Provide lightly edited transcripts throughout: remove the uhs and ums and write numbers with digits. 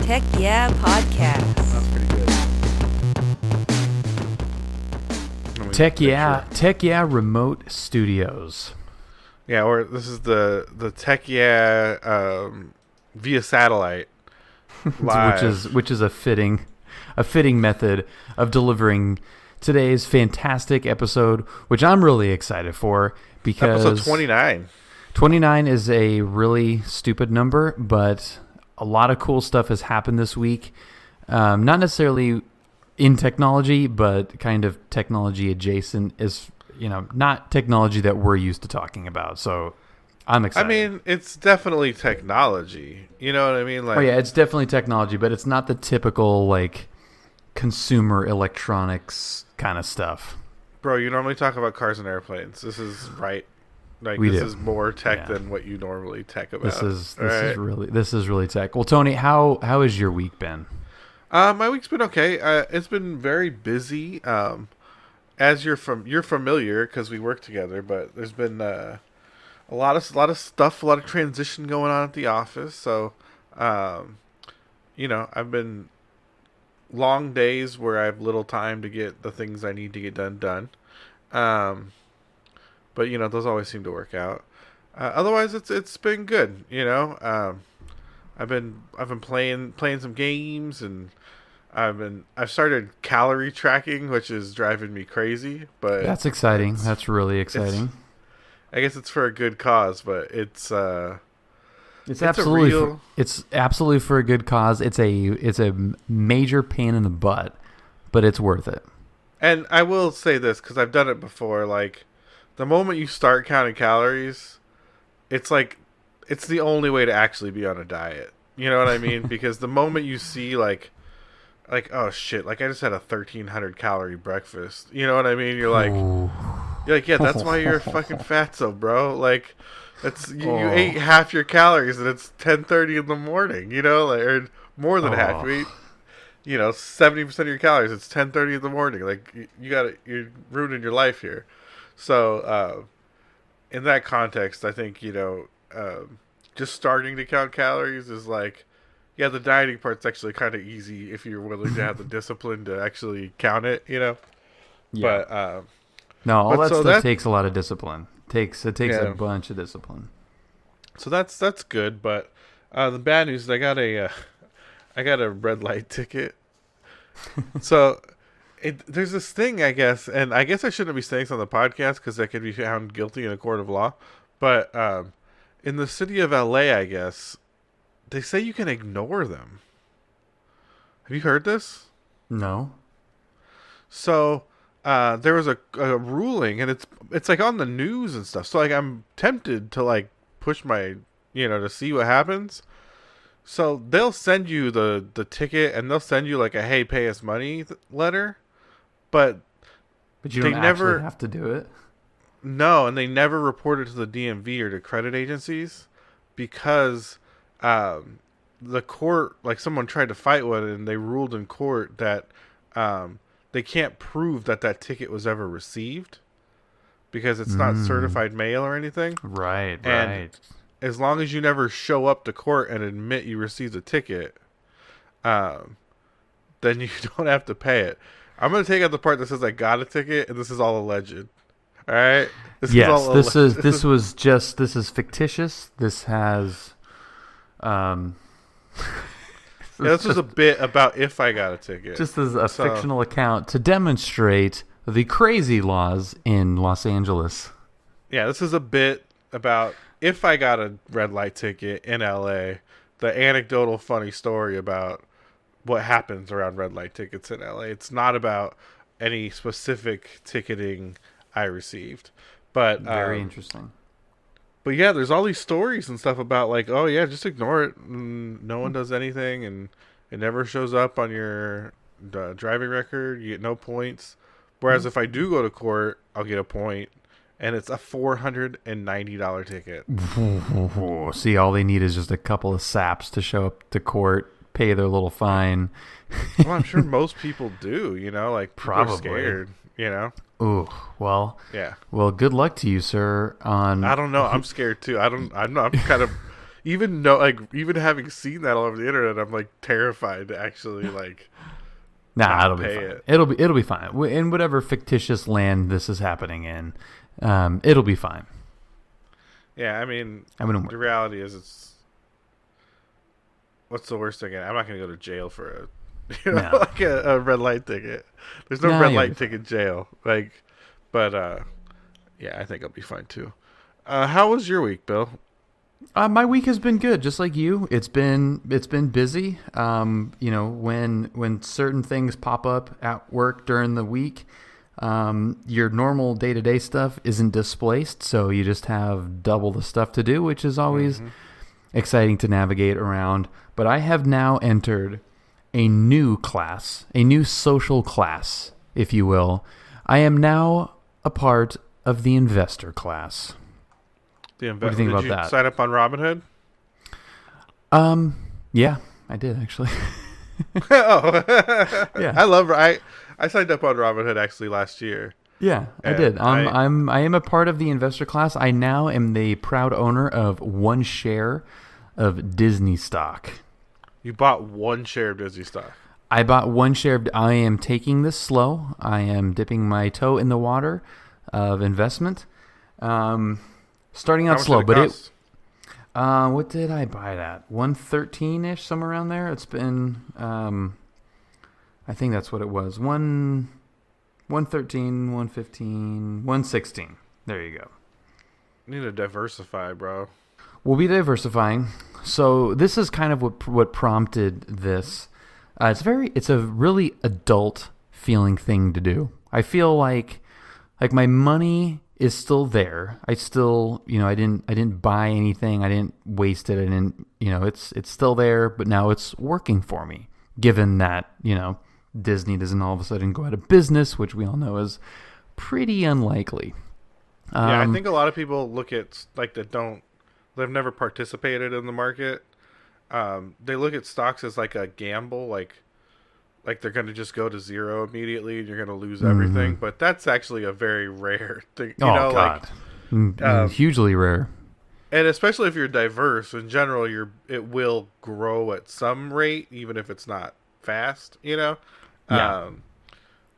Tech Yeah Podcast. That's pretty good. Tech Yeah Remote Studios. Yeah, or this is the Tech Yeah via satellite live. which is a fitting method of delivering today's fantastic episode, which I'm really excited for because episode 29. 29 is a really stupid number, but a lot of cool stuff has happened this week. Not necessarily in technology, but kind of technology adjacent, is not technology that we're used to talking about. So I'm excited. I mean, it's definitely technology. You know what I mean? Like, oh yeah, it's definitely technology, but it's not the typical like consumer electronics kind of stuff. bro, you normally talk about cars and airplanes. This is right. Like, We this do. is more tech Yeah. than what you normally tech about. This is Alright? really tech. Well, Tony, how has your week been? My week's been okay. It's been very busy. As you're familiar because we work together, but there's been a lot of stuff, a lot of transition going on at the office. So, I've been long days where I have little time to get the things I need to get done. But those always seem to work out. Otherwise, it's been good. I've been playing some games, and I've started calorie tracking, which is driving me crazy. But That's exciting. That's really exciting. I guess it's for a good cause, but it's absolutely it's absolutely for a good cause. It's a major pain in the butt, but it's worth it. And I will say this because I've done it before. Like, the moment you start counting calories, it's like it's the only way to actually be on a diet. You know what I mean? Because the moment you see like oh shit, like I just had a 1,300 calorie breakfast. You know what I mean? You're like, yeah, that's why you're fucking fatso, bro. Like, that's you ate half your calories and it's 10:30 in the morning. Or more than half. You eat 70% of your calories. It's 10:30 in the morning. Like, you're ruining your life here. So, in that context, I think just starting to count calories is like, yeah, the dieting part's actually kind of easy if you're willing to have the discipline to actually count it. Yeah. But no, all but that so stuff takes a lot of discipline. It takes Yeah. a bunch of discipline. So that's good. But the bad news is I got a red light ticket. So there's this thing, I guess, and I guess I shouldn't be saying this on the podcast because I could be found guilty in a court of law. But in the city of LA, I guess, they say you can ignore them. Have you heard this? No. So there was a ruling, and it's like on the news and stuff. So like I'm tempted to like push my to see what happens. So they'll send you the ticket, and they'll send you like a "Hey, pay us money" letter, but You they don't never actually have to do it. No, and they never report it to the DMV or to credit agencies because the court, like someone tried to fight with it, and they ruled in court that they can't prove that ticket was ever received because it's not certified mail or anything. Right. As long as you never show up to court and admit you received a ticket, then you don't have to pay it. I'm going to take out the part that says I got a ticket, and this is all alleged. All right? This is fictitious. This has this was a bit about if I got a ticket. just as a fictional account to demonstrate the crazy laws in Los Angeles. Yeah, this is a bit about if I got a red light ticket in LA, the anecdotal funny story about what happens around red light tickets in LA. It's not about any specific ticketing I received. But Very interesting. But yeah, there's all these stories and stuff about like, oh yeah, just ignore it. No one does anything, and it never shows up on your driving record. You get no points. Whereas if I do go to court, I'll get a point. And it's a $490 ticket. See, all they need is just a couple of saps to show up to court, pay their little fine. Well, I'm sure most people do, like people are Probably. scared, Ooh, well, Yeah. Well, good luck to you, sir. I don't know. I'm scared too. I'm kind of, even having seen that all over the internet, I'm like terrified to actually like. Nah, it'll be pay fine. it. It'll be fine. In whatever fictitious land this is happening in, it'll be fine. Yeah, I mean, I wouldn't the worry. reality is, what's the worst thing? I'm not gonna go to jail for No. like a red light ticket. There's no Nah, red you'll light be ticket jail. Like, but yeah, I think I'll be fine too. How was your week, Bill? My week has been good, just like you. It's been busy. When certain things pop up at work during the week, your normal day-to-day stuff isn't displaced, so you just have double the stuff to do, which is always exciting to navigate around. But I have now entered a new class, a new social class, if you will. I am now a part of the investor class. What do you think about Did you that? sign up on Robinhood? Yeah, I did actually. Oh, Yeah. I signed up on Robinhood actually last year. Yeah, I And did. I am a part of the investor class. I now am the proud owner of one share of Disney stock. You bought one share of Disney stock. I bought one share of. I am taking this slow. I am dipping my toe in the water of investment. Starting How out much slow, did but cost? what did I buy that? 113-ish, somewhere around there. It's been I think that's what it was. 113, 115, 116. There you go. You need to diversify, bro. We'll be diversifying. So this is kind of what prompted this. It's a really adult feeling thing to do. I feel like my money is still there. I still, I didn't buy anything. I didn't waste it. I didn't, it's still there, but now it's working for me. Given that, Disney doesn't all of a sudden go out of business, which we all know is pretty unlikely. Yeah, I think a lot of people look at they've never participated in the market. They look at stocks as like a gamble, like they're going to just go to zero immediately and you're going to lose everything. But that's actually a very rare thing. God. Hugely rare. And especially if you're diverse, in general, it will grow at some rate, even if it's not fast, Yeah.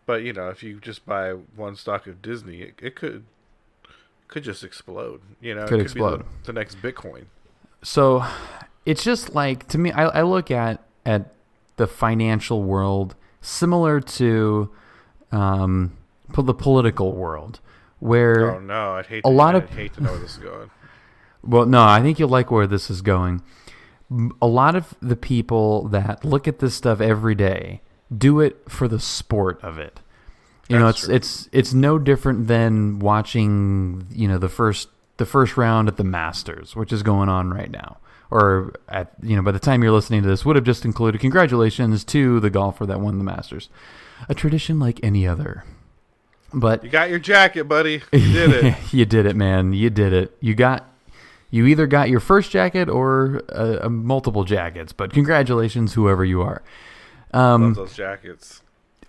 But if you just buy one stock of Disney, it could just explode. It could explode. be the next Bitcoin. So it's just like, to me, I look at the financial world similar to the political world, where Oh no, I'd hate a lot of I'd hate to know where this is going. well, no, I think you'll like where this is going. A lot of the people that look at this stuff every day do it for the sport of it. That's true. It's no different than watching, the first round at the Masters, which is going on right now. Or by the time you're listening to this, would have just included congratulations to the golfer that won the Masters. A tradition like any other. But You got your jacket, buddy. You did it. You did it, man. You did it. You either got your first jacket or multiple jackets. But congratulations, whoever you are. Love those jackets.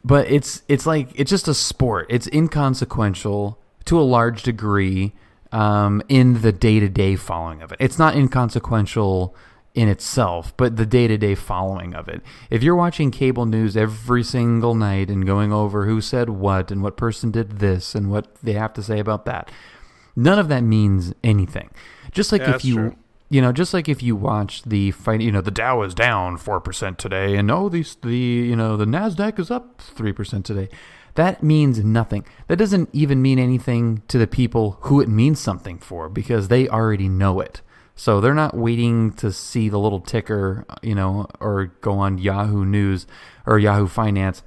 But it's just a sport. It's inconsequential to a large degree in the day-to-day following of it. It's not inconsequential in itself, but the day-to-day following of it. If you're watching cable news every single night and going over who said what and what person did this and what they have to say about that, none of that means anything. Just like if you true. Just like if you watch the fight, the Dow is down 4% today, and the Nasdaq is up 3% today. That means nothing. That doesn't even mean anything to the people who it means something for, because they already know it. So they're not waiting to see the little ticker, or go on Yahoo News or Yahoo Finance.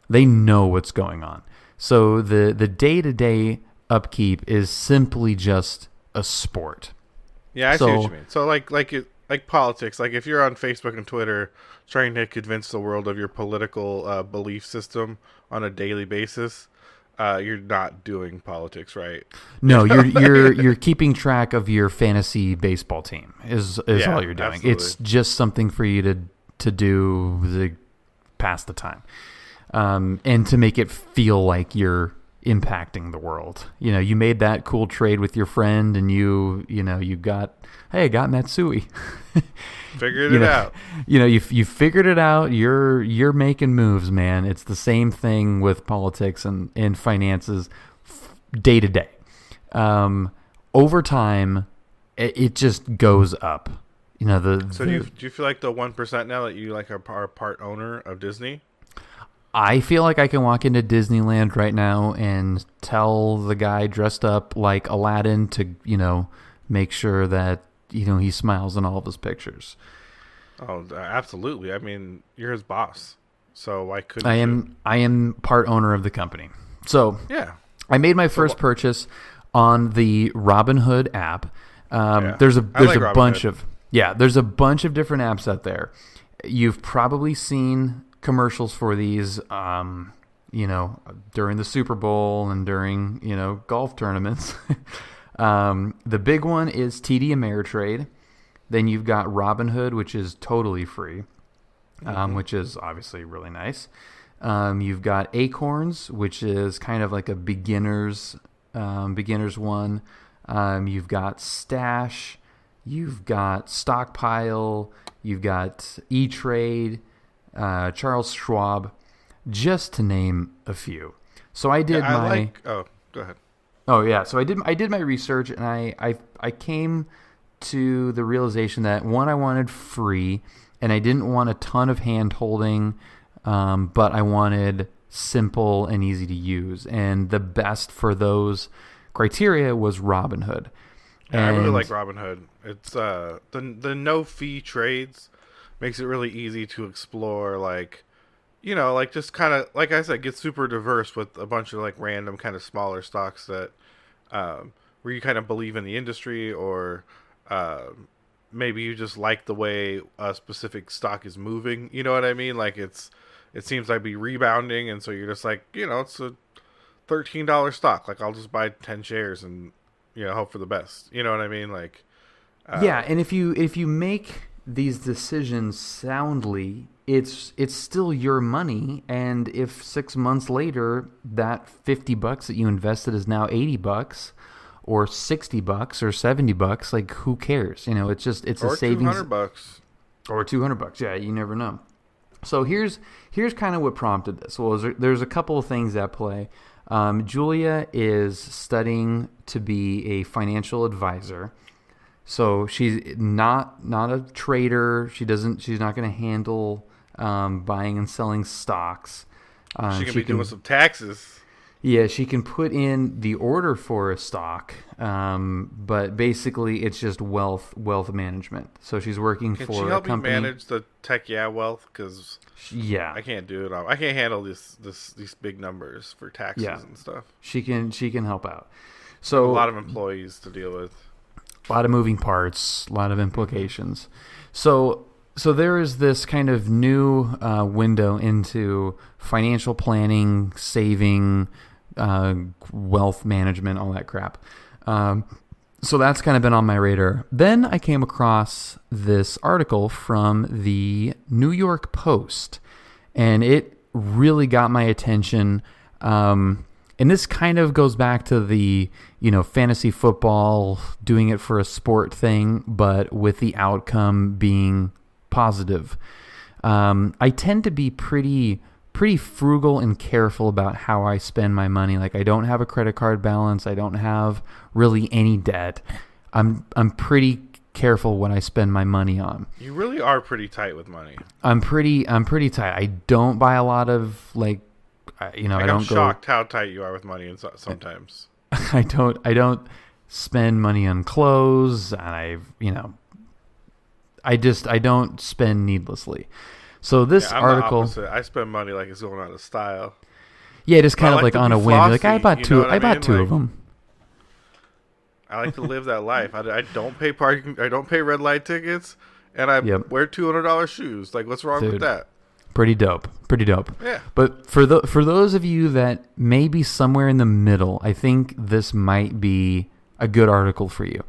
They know what's going on. So the day-to-day upkeep is simply just a sport. Yeah, I see what you mean. So like politics, like if you're on Facebook and Twitter trying to convince the world of your political belief system on a daily basis, you're not doing politics right. No, you're keeping track of your fantasy baseball team is Yeah, all you're doing. absolutely. It's just something for you to do to pass the time, and to make it feel like you're impacting the world. You made that cool trade with your friend, and you got, hey, I got Matsui. Figured it out. You figured it out. You're making moves, man. It's the same thing with politics and finances, day to day. Over time, it just goes up. So do you feel like the 1% now that you like are part owner of Disney? I feel like I can walk into Disneyland right now and tell the guy dressed up like Aladdin to, make sure that, he smiles in all of his pictures. Oh, absolutely. I mean, you're his boss. So why couldn't I am part owner of the company. So yeah. I made my first purchase on the Robinhood app. There's a bunch of different apps out there. You've probably seen commercials for these, during the Super Bowl and during, golf tournaments. The big one is TD Ameritrade. Then you've got Robinhood, which is totally free, which is obviously really nice. You've got Acorns, which is kind of like a beginner's one. You've got Stash. You've got Stockpile. You've got E-Trade, Charles Schwab, just to name a few. So I did go ahead. Oh yeah, so I did my research, and I came to the realization that, one, I wanted free, and I didn't want a ton of hand holding, but I wanted simple and easy to use. And the best for those criteria was Robinhood. Yeah, I really like Robinhood. It's the no fee trades makes it really easy to explore, just kind of, like I said, get super diverse with a bunch of like random kind of smaller stocks that where you kind of believe in the industry, or maybe you just like the way a specific stock is moving. You know what I mean? Like it seems like be rebounding, and so you're just like, it's a $13 stock. Like, I'll just buy 10 shares and hope for the best. You know what I mean? Like, yeah. And if you make these decisions soundly, it's still your money. And if 6 months later that $50 that you invested is now $80 or $60 or $70, like, who cares? It's a savings. $200 or $200. Yeah, you never know. So here's kind of what prompted this. Well, there's a couple of things at play. Julia is studying to be a financial advisor. So she's not a trader. She's not going to handle buying and selling stocks. She can be doing some taxes. Yeah, she can put in the order for a stock, but basically it's just wealth management. So she's working for a company. Can she help me manage the tech wealth? Because I can't do it all. I can't handle these big numbers for taxes and stuff. She can help out. So a lot of employees to deal with. A lot of moving parts, a lot of implications. So there is this kind of new window into financial planning, saving, wealth management, all that crap. So that's kind of been on my radar. Then I came across this article from the New York Post, and it really got my attention. And this kind of goes back to the, fantasy football, doing it for a sport thing, but with the outcome being positive. I tend to be pretty frugal and careful about how I spend my money. Like, I don't have a credit card balance. I don't have really any debt. I'm pretty careful what I spend my money on. You really are pretty tight with money. I'm pretty tight. I don't buy a lot of I'm shocked how tight you are with money, and sometimes I don't spend money on clothes, and I don't spend needlessessly. So this article, the opposite. I spend money like it's going out of style. Yeah, just kind of like on a whim. Like, I bought two. I bought two of them. I like to live that life. I don't pay parking. I don't pay red light tickets, and I wear $200 shoes. Like, what's wrong with that? Pretty dope. Yeah. But for those of you that may be somewhere in the middle, I think this might be a good article for you.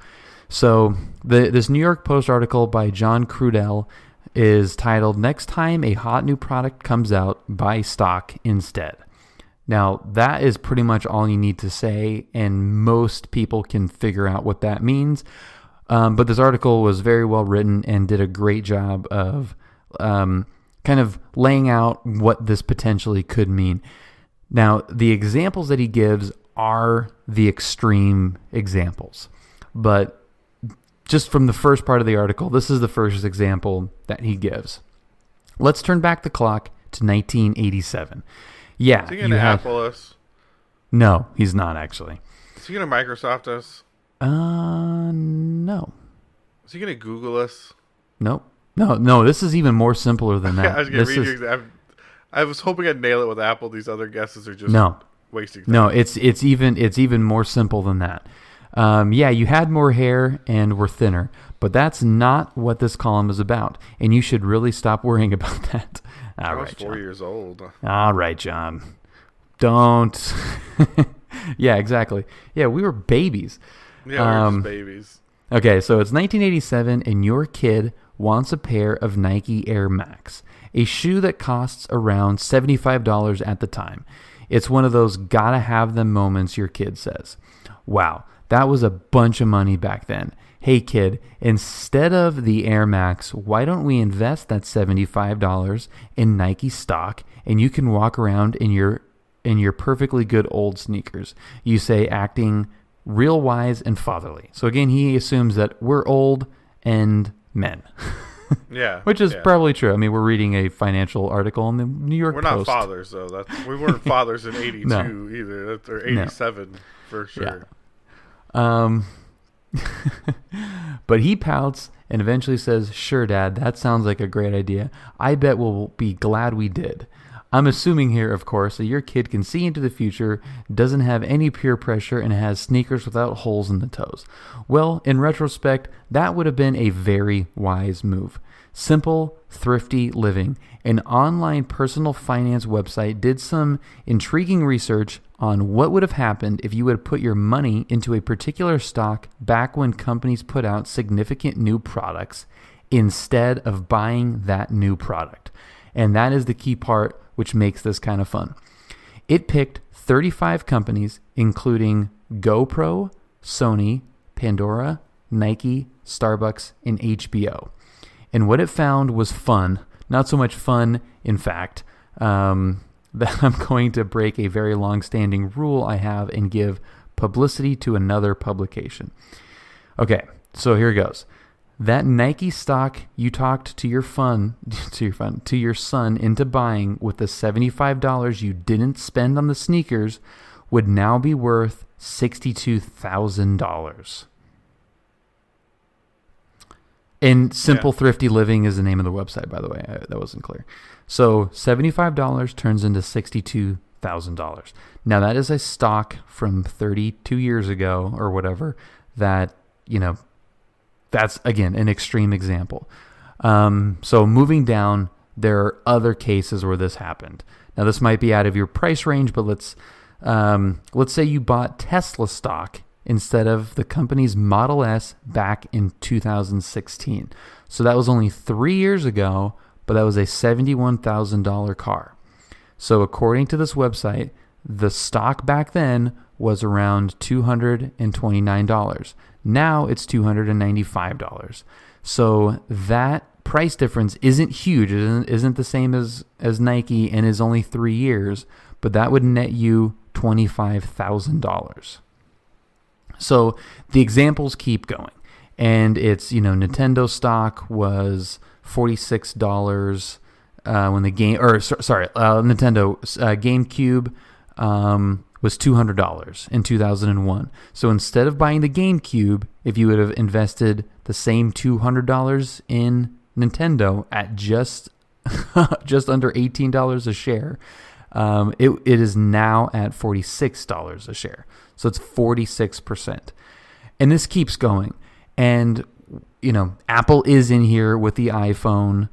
So this New York Post article by John Crudell is titled, "Next Time a Hot New Product Comes Out, Buy Stock Instead." Now, that is pretty much all you need to say, and most people can figure out what that means. But this article was very well written and did a great job of kind of laying out what this potentially could mean. Now, the examples that he gives are the extreme examples. But just from the first part of the article, this is the first example that he gives. Let's turn back the clock to 1987. Yeah. Is he going to Apple us? No, he's not actually. Is he going to Microsoft us? No. Is he going to Google us? Nope. No, this is even more simpler than that. I was going to read you. I was hoping I'd nail it with Apple. These other guesses are just wasting time. No, it's even more simple than that. Yeah, you had more hair and were thinner, but that's not what this column is about, and you should really stop worrying about that. I was 4 years old. All right, John. Don't. Yeah, exactly. Yeah, we were babies. Yeah, we were just babies. Okay, so it's 1987, and your kid wants a pair of Nike Air Max, a shoe that costs around $75 at the time. It's one of those gotta have them moments your kid says. Wow, that was a bunch of money back then. Hey kid, instead of the Air Max, why don't we invest that $75 in Nike stock and you can walk around in your perfectly good old sneakers. You say, acting real wise and fatherly. So again, he assumes that we're old and men. Yeah. Which is probably true. I mean, we're reading a financial article in the New York Post. We're not fathers, though. We weren't fathers in 82 either. Or 87 for sure. Yeah. But he pouts and eventually says, sure, Dad, that sounds like a great idea. I bet we'll be glad we did. I'm assuming here, of course, that your kid can see into the future, doesn't have any peer pressure, and has sneakers without holes in the toes. Well, in retrospect, that would have been a very wise move. Simple, thrifty living, an online personal finance website, did some intriguing research on what would have happened if you would put your money into a particular stock back when companies put out significant new products instead of buying that new product. And that is the key part, which makes this kind of fun. It picked 35 companies, including GoPro, Sony, Pandora, Nike, Starbucks, and HBO. And what it found was fun. Not so much fun, in fact, that I'm going to break a very long-standing rule I have and give publicity to another publication. Okay, so here goes. That Nike stock you talked to your son into buying with the $75 you didn't spend on the sneakers would now be worth $62,000. And Simple Thrifty Living is the name of the website, by the way. That wasn't clear. So $75 turns into $62,000. Now that is a stock from 32 years ago or whatever that, that's, again, an extreme example. So moving down, there are other cases where this happened. Now, this might be out of your price range, but let's say you bought Tesla stock instead of the company's Model S back in 2016. So that was only 3 years ago, but that was a $71,000 car. So according to this website, the stock back then was around $229. Now it's $295. So that price difference isn't huge. It isn't the same as Nike and is only 3 years, but that would net you $25,000. So the examples keep going. And it's, Nintendo stock was $46 when the game, Nintendo GameCube was $200 in 2001. So instead of buying the GameCube, if you would have invested the same $200 in Nintendo at just under $18 a share, it is now at $46 a share. So it's 46%. And this keeps going. And, Apple is in here with the iPhone.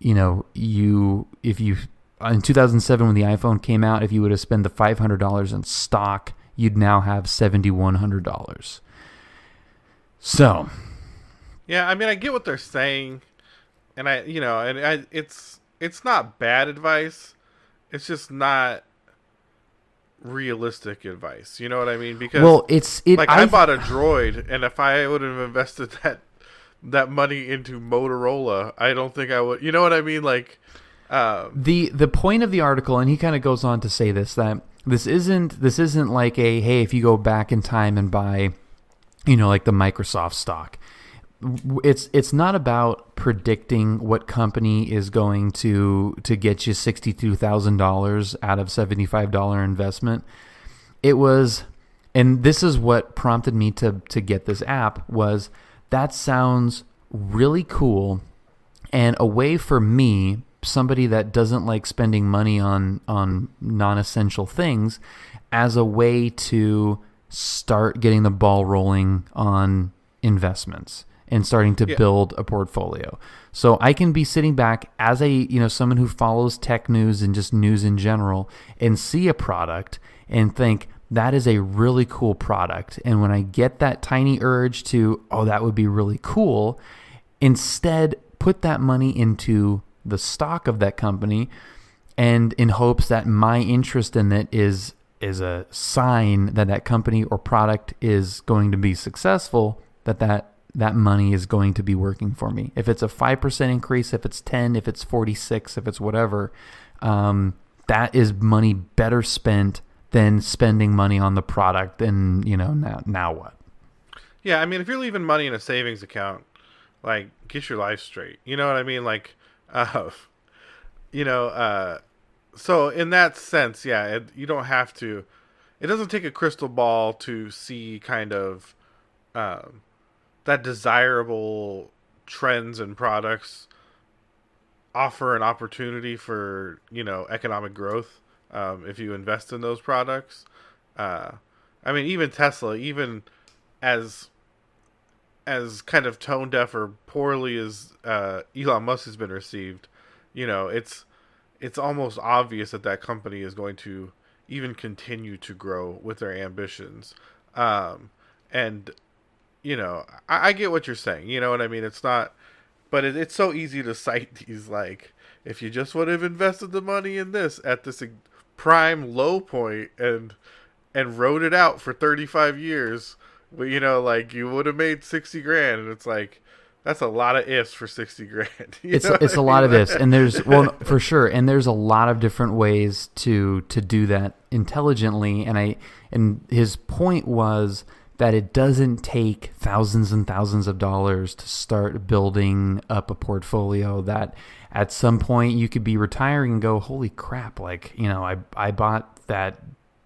If you in 2007 when the iPhone came out, if you would have spent the $500 in stock, you'd now have $7,100. So, yeah, I mean, I get what they're saying, and it's not bad advice. It's just not realistic advice. You know what I mean? Because I bought a Droid, and if I would have invested that money into Motorola, I don't think I would. You know what I mean? Like the point of the article, and he kind of goes on to say this, that this isn't like a, hey, if you go back in time and buy, like the Microsoft stock. It's not about predicting what company is going to get you $62,000 out of $75 investment. It was, and this is what prompted me to get this app, was that sounds really cool, and a way for me, somebody that doesn't like spending money on non-essential things, as a way to start getting the ball rolling on investments and starting to build a portfolio. So I can be sitting back as a, someone who follows tech news and just news in general, and see a product and think that is a really cool product. And when I get that tiny urge to, oh, that would be really cool, instead put that money into the stock of that company, and in hopes that my interest in it is a sign that company or product is going to be successful, that money is going to be working for me. If it's a 5% increase, if it's 10, if it's 46, if it's whatever, that is money better spent than spending money on the product. And now what? Yeah, I mean, if you're leaving money in a savings account, like, get your life straight. You know what I mean? Like, so in that sense, yeah, you don't have to. It doesn't take a crystal ball to see kind of that desirable trends and products offer an opportunity for economic growth if you invest in those products. I mean, even Tesla, even as kind of tone deaf or poorly as Elon Musk has been received, it's almost obvious that company is going to even continue to grow with their ambitions. And I get what you're saying. You know what I mean? It's not, but it's so easy to cite these, like, if you just would have invested the money in this at this prime low point and rode it out for 35 years, well, like, you would have made 60 grand. And it's like, that's a lot of ifs for 60 grand. It's a lot of ifs, and there's, well, for sure, and there's a lot of different ways to do that intelligently. And his point was that it doesn't take thousands and thousands of dollars to start building up a portfolio, that at some point you could be retiring and go, holy crap, like, I bought that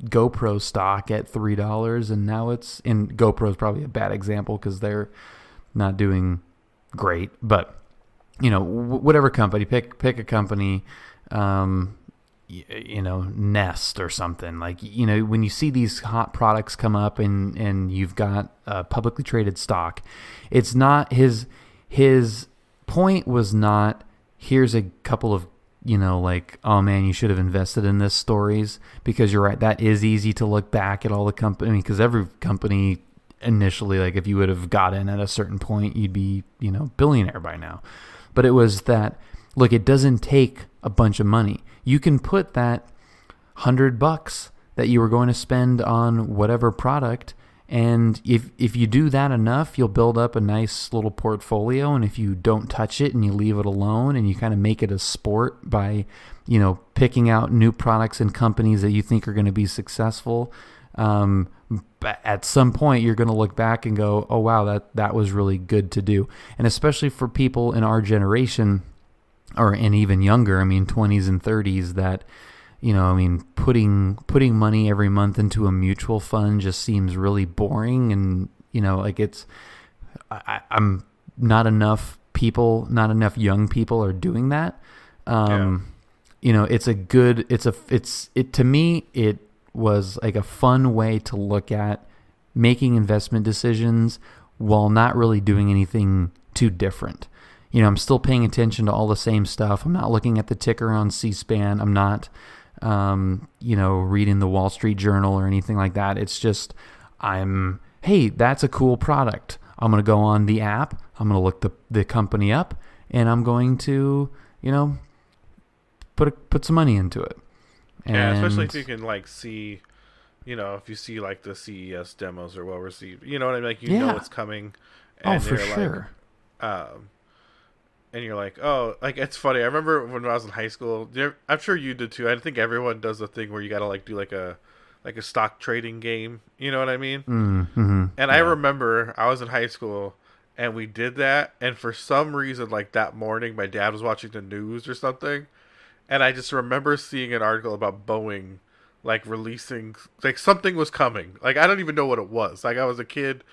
GoPro stock at $3, and now it's, and GoPro is probably a bad example because they're not doing great, but whatever company, pick a company, Nest or something, like, when you see these hot products come up and you've got publicly traded stock, it's not, his point was not, here's a couple of, like, oh man, you should have invested in this stories, because you're right, that is easy to look back at all the company, because every company initially, like, if you would have got in at a certain point, you'd be, billionaire by now. But it was that, look, it doesn't take a bunch of money. You can put that $100 that you were going to spend on whatever product, and if you do that enough, you'll build up a nice little portfolio. And if you don't touch it and you leave it alone and you kind of make it a sport by, picking out new products and companies that you think are going to be successful, at some point you're going to look back and go, oh wow, that was really good to do. And especially for people in our generation, and even younger, 20s and 30s, that, putting money every month into a mutual fund just seems really boring. And, like, it's, I'm not enough young people are doing that. To me, it was like a fun way to look at making investment decisions while not really doing anything too different. I'm still paying attention to all the same stuff. I'm not looking at the ticker on C-SPAN. I'm not, reading the Wall Street Journal or anything like that. It's just, hey, that's a cool product. I'm going to go on the app. I'm going to look the company up, and I'm going to, put some money into it. Yeah, especially if you can, like, see if you see like the CES demos are well received, you know what I mean? Like, Yeah. it's coming, Oh, and for you're sure. and you're like, oh, like it's funny. I remember when I was in high school. I'm sure you did too. I think everyone does the thing where you gotta like do like a stock trading game. You know what I mean? Mm-hmm. And I Yeah. remember I was in high school and we did that. And for some reason, like that morning, my dad was watching the news or something, and I just remember seeing an article about Boeing, like releasing, like something was coming. Like I don't even know what it was. Like I was a kid,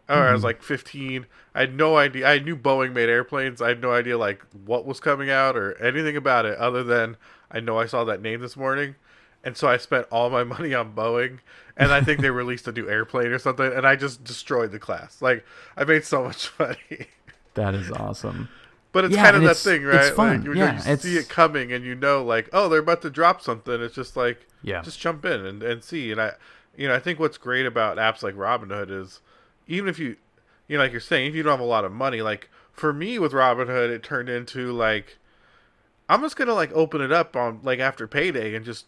or I was Mm-hmm. like 15. I had no idea. I knew Boeing made airplanes. I had no idea like what was coming out or anything about it, other than I know I saw that name this morning, and so I spent all my money on Boeing. And I think they released a new airplane or something, and I just destroyed the class. Like I made so much money. That is awesome. But it's Yeah, kind of and that thing, it's right? Like fun. when Yeah, you see it coming, and like, oh, they're about to drop something. It's just like, yeah. just jump in and see. And I think what's great about apps like Robinhood is, even if like you're saying, if you don't have a lot of money, like for me with Robinhood, it turned into like, I'm just gonna like open it up on like after payday and just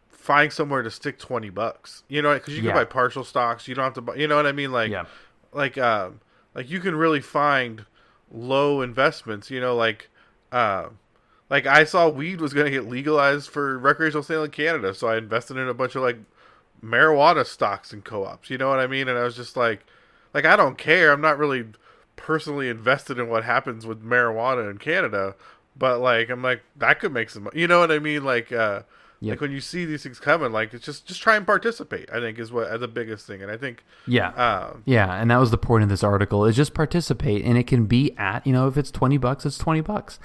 find somewhere to stick $20. You know, because you can Yeah. buy partial stocks. You don't have to buy. You know what I mean? Yeah. Like like you can really find low investments. Like I saw weed was going to get legalized for recreational sale in Canada, so I invested in a bunch of like marijuana stocks and co-ops. You know what I mean? And I was just like I don't care. I'm not really personally invested in what happens with marijuana in Canada, but like I'm like that could make some. You know what I mean? Yep. Like when you see these things coming, like it's just try and participate. I think is what the biggest thing, and I think Yeah. um, Yeah, and that was the point of this article is just participate, and it can be at, if it's $20, it's $20.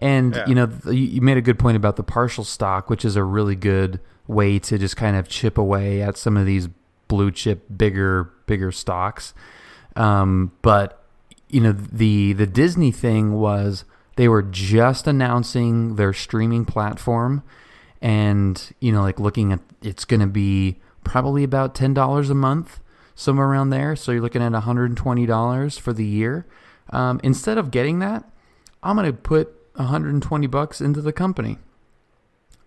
And, Yeah. You made a good point about the partial stock, which is a really good way to just kind of chip away at some of these blue chip, bigger stocks. But, the Disney thing was they were just announcing their streaming platform, and, like looking at, it's going to be probably about $10 a month, somewhere around there. So you're looking at $120 for the year. Instead of getting that, I'm going to put $120 into the company.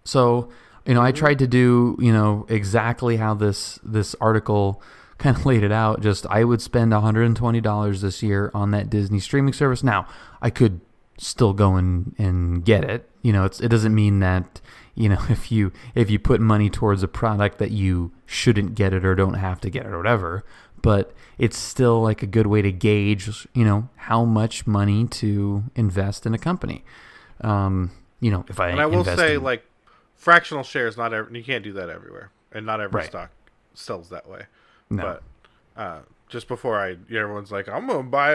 So, I tried to do, exactly how this article kind of laid it out. Just I would spend $120 this year on that Disney streaming service. Now, I could still go and get it. It doesn't mean that, if you put money towards a product that you shouldn't get it or don't have to get it or whatever, but it's still like a good way to gauge, how much money to invest in a company. If I and I will invest say in, like fractional shares, you can't do that everywhere, and not every Right. stock sells that way. no, But just before everyone's like, I'm gonna buy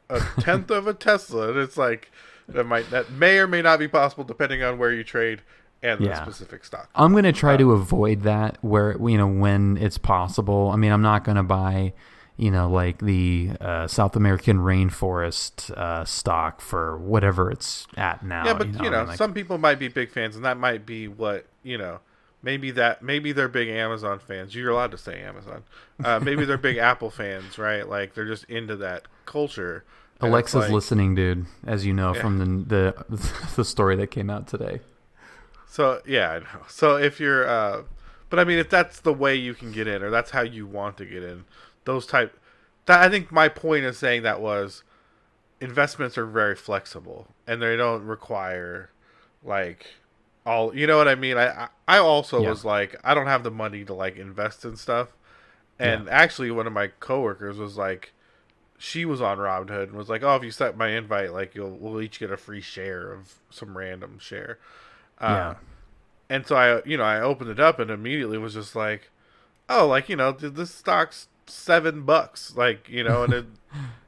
a tenth of a Tesla, and it's like that may or may not be possible depending on where you trade and the Yeah. specific stock. I'm going to try to avoid that where, when it's possible. I mean, I'm not going to buy, like the South American rainforest stock for whatever it's at now. Yeah, but like, some people might be big fans, and that might be what maybe they're big Amazon fans. You're allowed to say Amazon. Maybe they're big Apple fans, right? Like they're just into that culture. And it's Alexa's like- listening, dude, as you know, Yeah. from the story that came out today. So yeah, I know. So if you're, but I mean, if that's the way you can get in, or that's how you want to get in, I think my point of saying that was, investments are very flexible, and they don't require, like, all. You know what I mean? I also Yeah. was like, I don't have the money to like invest in stuff, and actually, one of my coworkers was like, she was on Robinhood and was like, oh, if you set my invite, like we'll each get a free share of some random share. Yeah. And so I opened it up and immediately was just like, oh, like, this stock's $7, like, and it,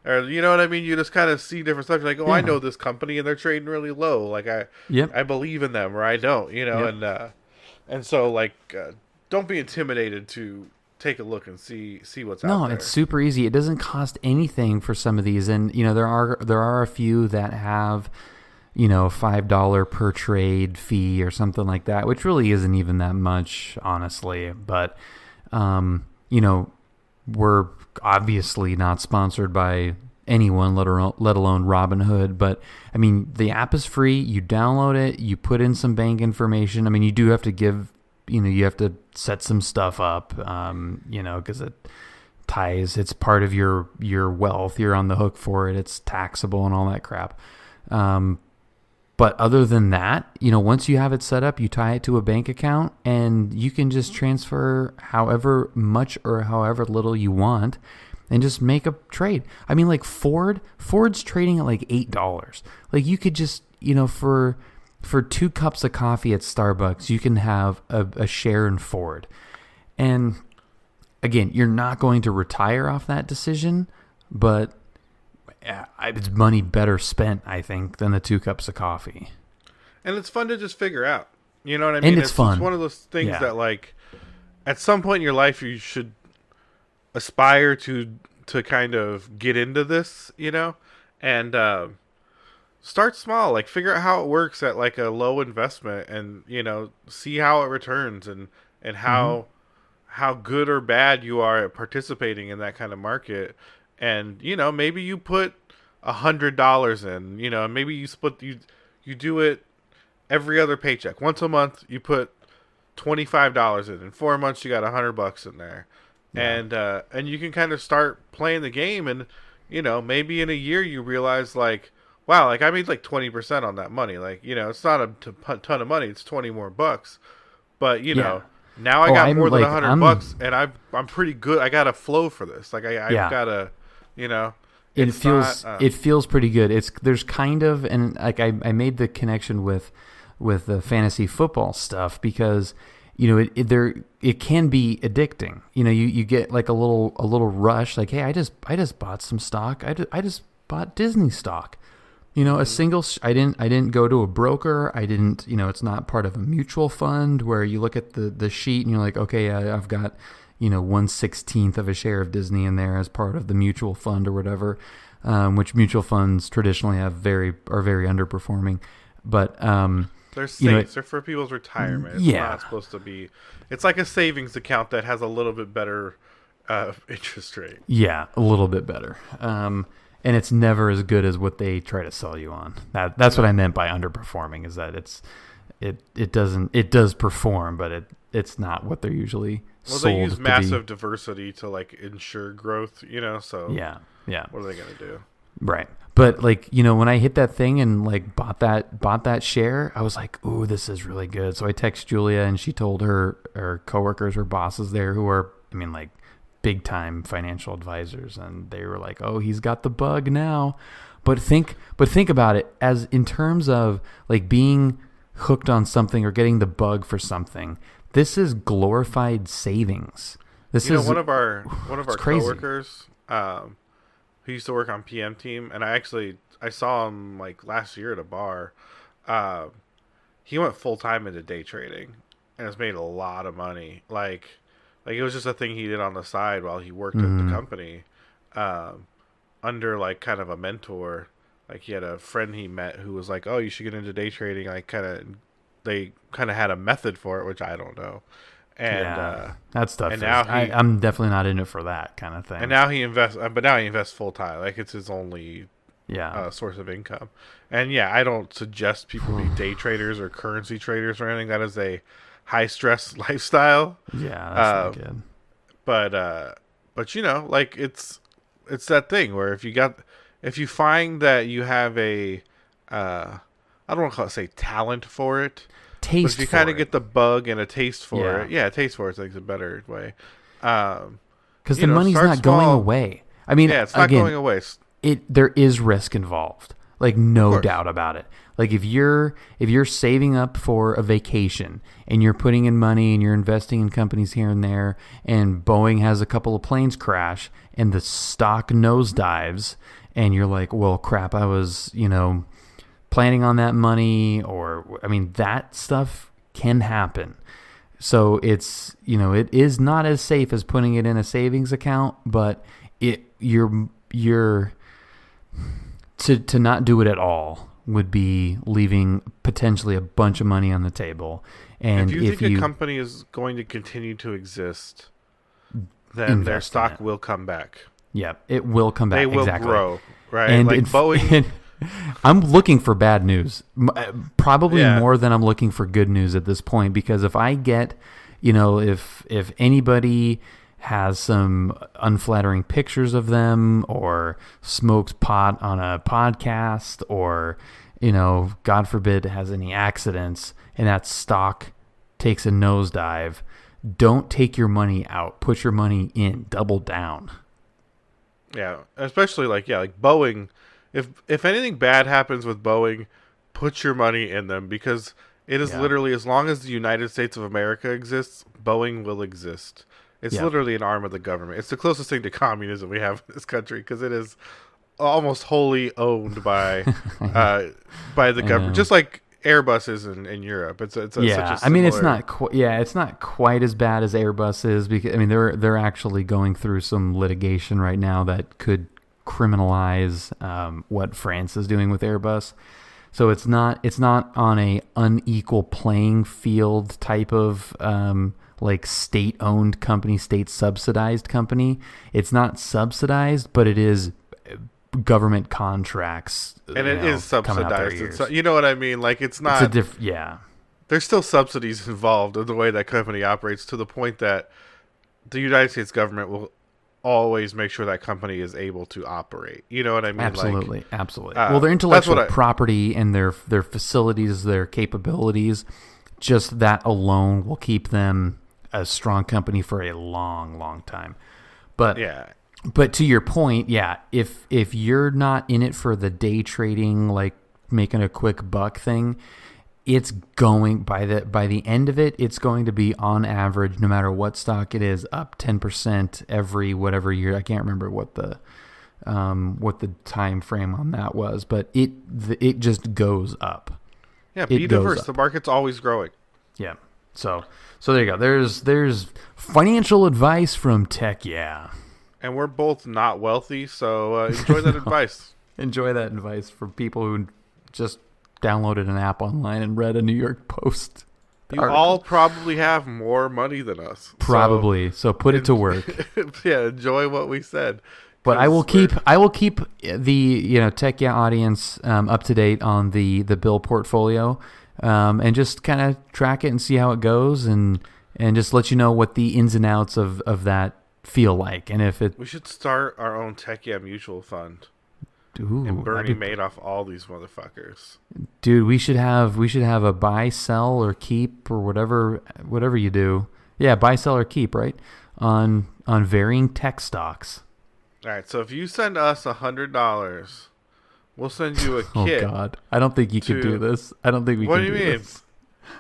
or you know what I mean? You just kind of see different stuff. You're like, oh, I Yeah. know this company and they're trading really low. Like Yep. I believe in them, or I don't, Yep. and so like, don't be intimidated to take a look and see what's out No, there. it's super easy. It doesn't cost anything for some of these, and there are a few that have, $5 per trade fee or something like that, which really isn't even that much, honestly. But we're obviously not sponsored by anyone, let alone Robinhood. But I mean, the app is free. You download it. You put in some bank information. I mean, you do have to give you have to set some stuff up, because it's part of your wealth. You're on the hook for it. It's taxable and all that crap. But other than that, once you have it set up, you tie it to a bank account and you can just transfer however much or however little you want and just make a trade. I mean, like Ford's trading at like $8. Like you could just, for 2 cups of coffee at Starbucks, you can have a share in Ford. And again, you're not going to retire off that decision, but it's money better spent, I think, than the 2 cups of coffee. And it's fun to just figure out. You know what I mean? And it's fun. It's one of those things that, like, at some point in your life, you should aspire to kind of get into this, and start small. Like, figure out how it works at, like, a low investment and, see how it returns and how good or bad you are at participating in that kind of market. And, maybe you put $100 in, and maybe you split, you do it every other paycheck. Once a month, you put $25 in. In 4 months, you got $100 in there. Yeah. And you can kind of start playing the game. And, maybe in a year you realize, like, wow, like I made like 20% on that money. Like, it's not a ton of money. It's 20 more bucks. But, now I got more than $100 and I'm pretty good. I got a flow for this. Like I've got a, it feels pretty good. There's kind of, and like I made the connection with the fantasy football stuff because, it can be addicting. You get like a little rush. Like, hey, I just bought some stock. I just bought Disney stock. A single. I didn't go to a broker. I didn't. It's not part of a mutual fund where you look at the sheet and you're like, okay, I've got 1/16 of a share of Disney in there as part of the mutual fund or whatever, which mutual funds traditionally are very underperforming. But they're safe. They're for people's retirement. It's not supposed to be. It's like a savings account that has a little bit better interest rate. Yeah, a little bit better. And it's never as good as what they try to sell you on. That's what I meant by underperforming. Is that it does perform, but it's not what they're usually sold to be. Well, they use massive diversity to like ensure growth, So yeah. What are they gonna do? Right. But like when I hit that thing and like bought that share, I was like, ooh, this is really good. So I text Julia and she told her coworkers, her bosses there, who are like big time financial advisors, and they were like, oh, he's got the bug now. But think about it as in terms of like being hooked on something or getting the bug for something. This is glorified savings. This is one of our coworkers who used to work on PM team, and I saw him like last year at a bar. He went full time into day trading and has made a lot of money. Like it was just a thing he did on the side while he worked at the company, under like kind of a mentor. Like he had a friend he met who was like, "Oh, you should get into day trading." They kind of had a method for it, which I don't know. And that stuff. And now I'm definitely not in it for that kind of thing. And now he invests full time. Like it's his only source of income. And I don't suggest people be day traders or currency traders or anything. That is a high stress lifestyle. Yeah, that's not good. But like it's that thing where if you find that you have a I don't want to say talent for it. But if you kind of get the bug and a taste for it. Yeah, a taste for it is a better way. Because the money's not going away. I mean, it's not going away. There is risk involved. Like no doubt about it. Like if you're saving up for a vacation and you're putting in money and you're investing in companies here and there, and Boeing has a couple of planes crash and the stock nosedives, and you're like, well, crap, I was planning on that money, or that stuff can happen. So it's it is not as safe as putting it in a savings account, but you're to not do it at all would be leaving potentially a bunch of money on the table. And if you think a company is going to continue to exist, then their stock will come back. Yeah, it will come back. They will grow, right? And like Boeing. I'm looking for bad news, probably more than I'm looking for good news at this point, because if I get if anybody has some unflattering pictures of them or smokes pot on a podcast or, God forbid, has any accidents and that stock takes a nosedive, don't take your money out. Put your money in. Double down. Yeah, especially like Boeing. If anything bad happens with Boeing, put your money in them because it is literally, as long as the United States of America exists, Boeing will exist. It's literally an arm of the government. It's the closest thing to communism we have in this country because it is almost wholly owned by the government, just like Airbus is in Europe. It's such a similar... I mean, it's not quite as bad as Airbus is because they're actually going through some litigation right now that could criminalize what France is doing with Airbus. So it's not on a unequal playing field type of like state-owned company, state-subsidized company. It's not subsidized, but it is government contracts. And it is subsidized. You know what I mean? Like, it's not... There's still subsidies involved in the way that company operates to the point that the United States government will always make sure that company is able to operate. You know what I mean? Absolutely. Well, their intellectual property and their facilities, their capabilities, just that alone will keep them a strong company for a long, long time. But to your point, if you're not in it for the day trading, like making a quick buck thing, it's going by the end of it, it's going to be on average, no matter what stock it is, up 10% every whatever year. I can't remember what the time frame on that was, but it just goes up. Yeah, be diverse. The market's always growing. Yeah. So there you go. There's financial advice from Tech. Yeah. And we're both not wealthy, so enjoy that advice. Enjoy that advice from people who just downloaded an app online and read a New York Post article. All probably have more money than us. Probably. So put it to work. Yeah, enjoy what we said. But I will keep the Tech audience up to date on the Bill portfolio, and just kind of track it and see how it goes, and just let you know what the ins and outs of that feel like. And if it, we should start our own Tech mutual fund. Ooh, and Bernie made off all these motherfuckers. Dude, we should have a buy, sell, or keep, or whatever you do. Yeah, buy, sell, or keep, right? On varying tech stocks. All right, so if you send us $100, we'll send you a kit. Oh God, I don't think you can do this. I don't think we can do this. What do you mean?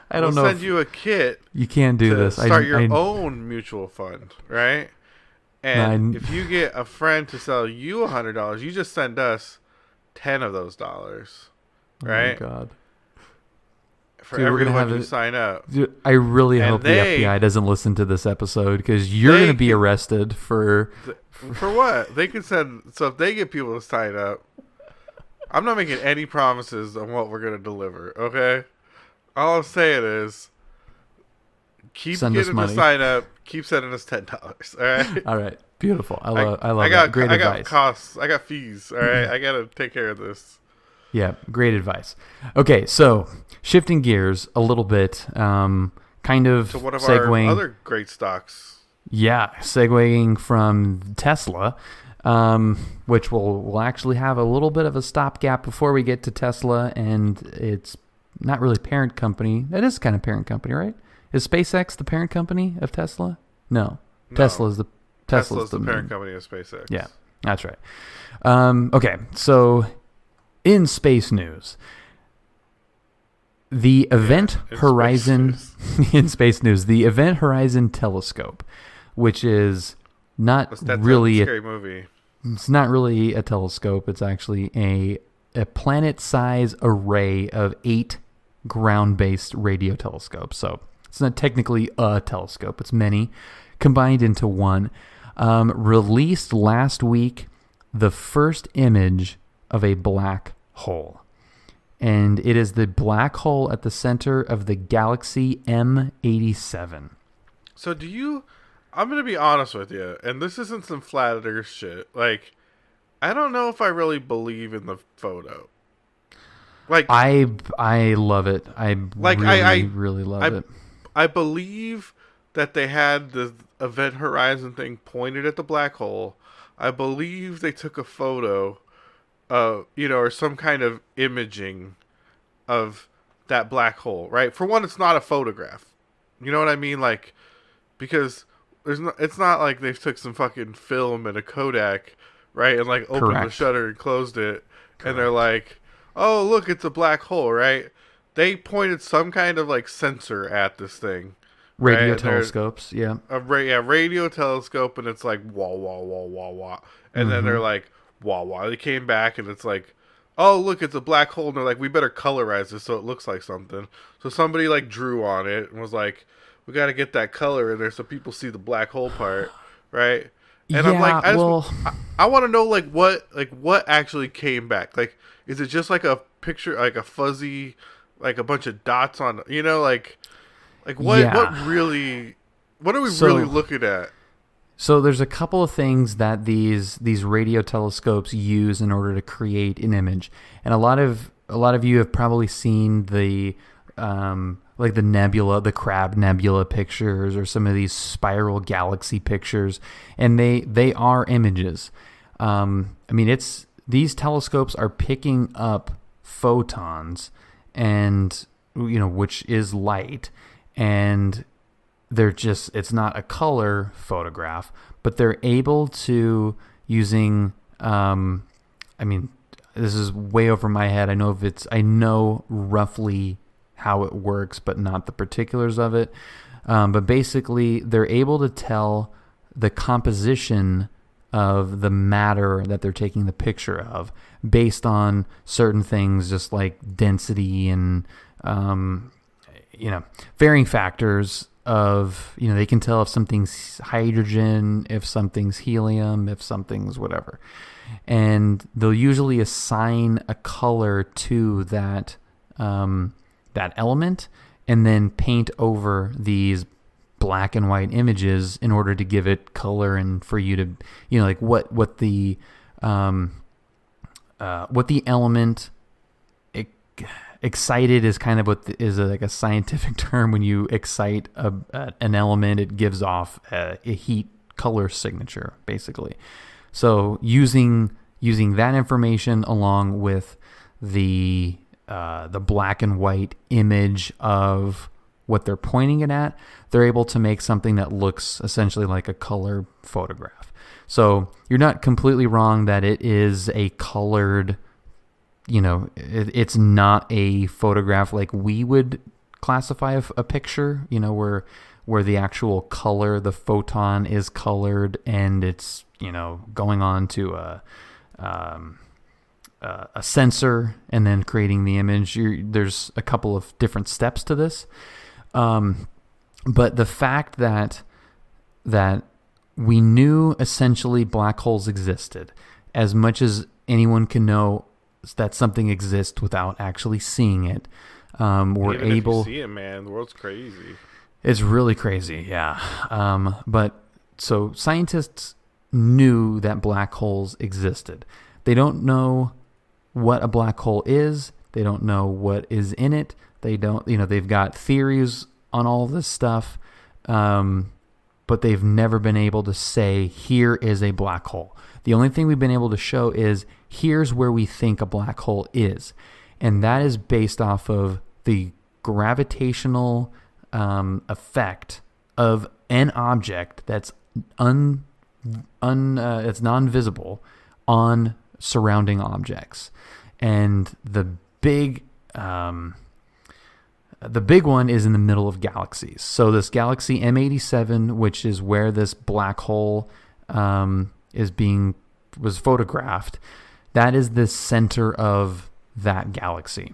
I don't know. We'll send you a kit. You can't do this. Start your own mutual fund, right? And if you get a friend to sell you $100, you just send us 10 of those dollars, right? Oh my God. For everyone who sign up. Dude, I really hope the FBI doesn't listen to this episode, because you're going to be arrested for what? They can send. So if they get people to sign up, I'm not making any promises on what we're going to deliver. Okay, all I'm saying is keep getting to sign up. Keep sending us $10. All right. All right. Beautiful. I love that. Great advice. I got costs. I got fees. All right. I got to take care of this. Yeah. Great advice. Okay. So shifting gears a little bit, kind of to one of segueing, our other great stocks. Yeah. Segueing from Tesla, which will actually have a little bit of a stopgap before we get to Tesla, and it's not really parent company. That is kind of parent company, right? Is SpaceX the parent company of Tesla? No. Tesla's the parent company of SpaceX. Yeah, that's right. Okay, so in space news, the Event Horizon in space news, the Event Horizon telescope, which is not really a scary movie. It's not really a telescope. It's actually a planet-size array of 8 ground-based radio telescopes. So it's not technically a telescope. It's many combined into one. Released last week the first image of a black hole. And it is the black hole at the center of the galaxy M87. So I'm going to be honest with you, and this isn't some flat earth shit. Like, I don't know if I really believe in the photo. Like, I love it. I really love it. I believe that they had the event horizon thing pointed at the black hole. I believe they took a photo, or some kind of imaging of that black hole, right? For one, it's not a photograph. You know what I mean? Like, because it's not like they took some fucking film and a Kodak, right? And like opened the shutter and closed it. Correct. And they're like, oh, look, it's a black hole, right? They pointed some kind of like sensor at this thing. Radio right? telescopes, yeah. Radio telescope, and it's like, wah, wah, wah, wah, wah. And then they're like, wah, wah. They came back, and it's like, oh, look, it's a black hole. And they're like, we better colorize this so it looks like something. So somebody like drew on it and was like, we got to get that color in there so people see the black hole part, right? And I'm like, I want to know like what actually came back. Like, is it just like a picture, like a fuzzy, like a bunch of dots on, like what are we really looking at? So there's a couple of things that these radio telescopes use in order to create an image, and a lot of you have probably seen the like the nebula, the Crab Nebula pictures, or some of these spiral galaxy pictures, and they are images. I mean, these telescopes are picking up photons, and which is light, and it's not a color photograph, but they're able to, using I mean, this is way over my head. I know roughly how it works, but not the particulars of it. But basically, they're able to tell the composition of the matter that they're taking the picture of based on certain things, just like density and varying factors of, they can tell if something's hydrogen, if something's helium, if something's whatever. And they'll usually assign a color to that element, and then paint over these black and white images in order to give it color, and for you to, like what the element excited is kind of is like a scientific term. When you excite an element, it gives off a heat color signature, basically. So using that information along with the black and white image of what they're pointing it at, they're able to make something that looks essentially like a color photograph. So you're not completely wrong that it is a colored, it's not a photograph like we would classify a picture, where the actual color, the photon is colored, and it's, going on to a sensor and then creating the image. There's a couple of different steps to this. But the fact that we knew essentially black holes existed, as much as anyone can know that something exists without actually seeing it, we're Even able. If you see it, man, the world's crazy. It's really crazy, yeah. But so scientists knew that black holes existed. They don't know what a black hole is. They don't know what is in it. They don't, they've got theories on all this stuff, but they've never been able to say, here is a black hole. The only thing we've been able to show is, here's where we think a black hole is. And that is based off of the gravitational effect of an object that's it's non-visible on surrounding objects. And the big one is in the middle of galaxies. So this galaxy M87, which is where this black hole was photographed, that is the center of that galaxy.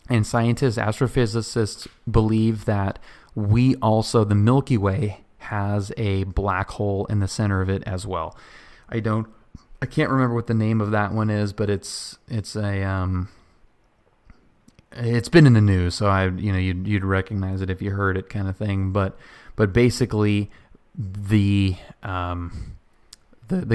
And scientists, astrophysicists, believe that the Milky Way has a black hole in the center of it as well. I can't remember what the name of that one is, but it's been in the news, so you'd recognize it if you heard it, kind of thing. But basically, the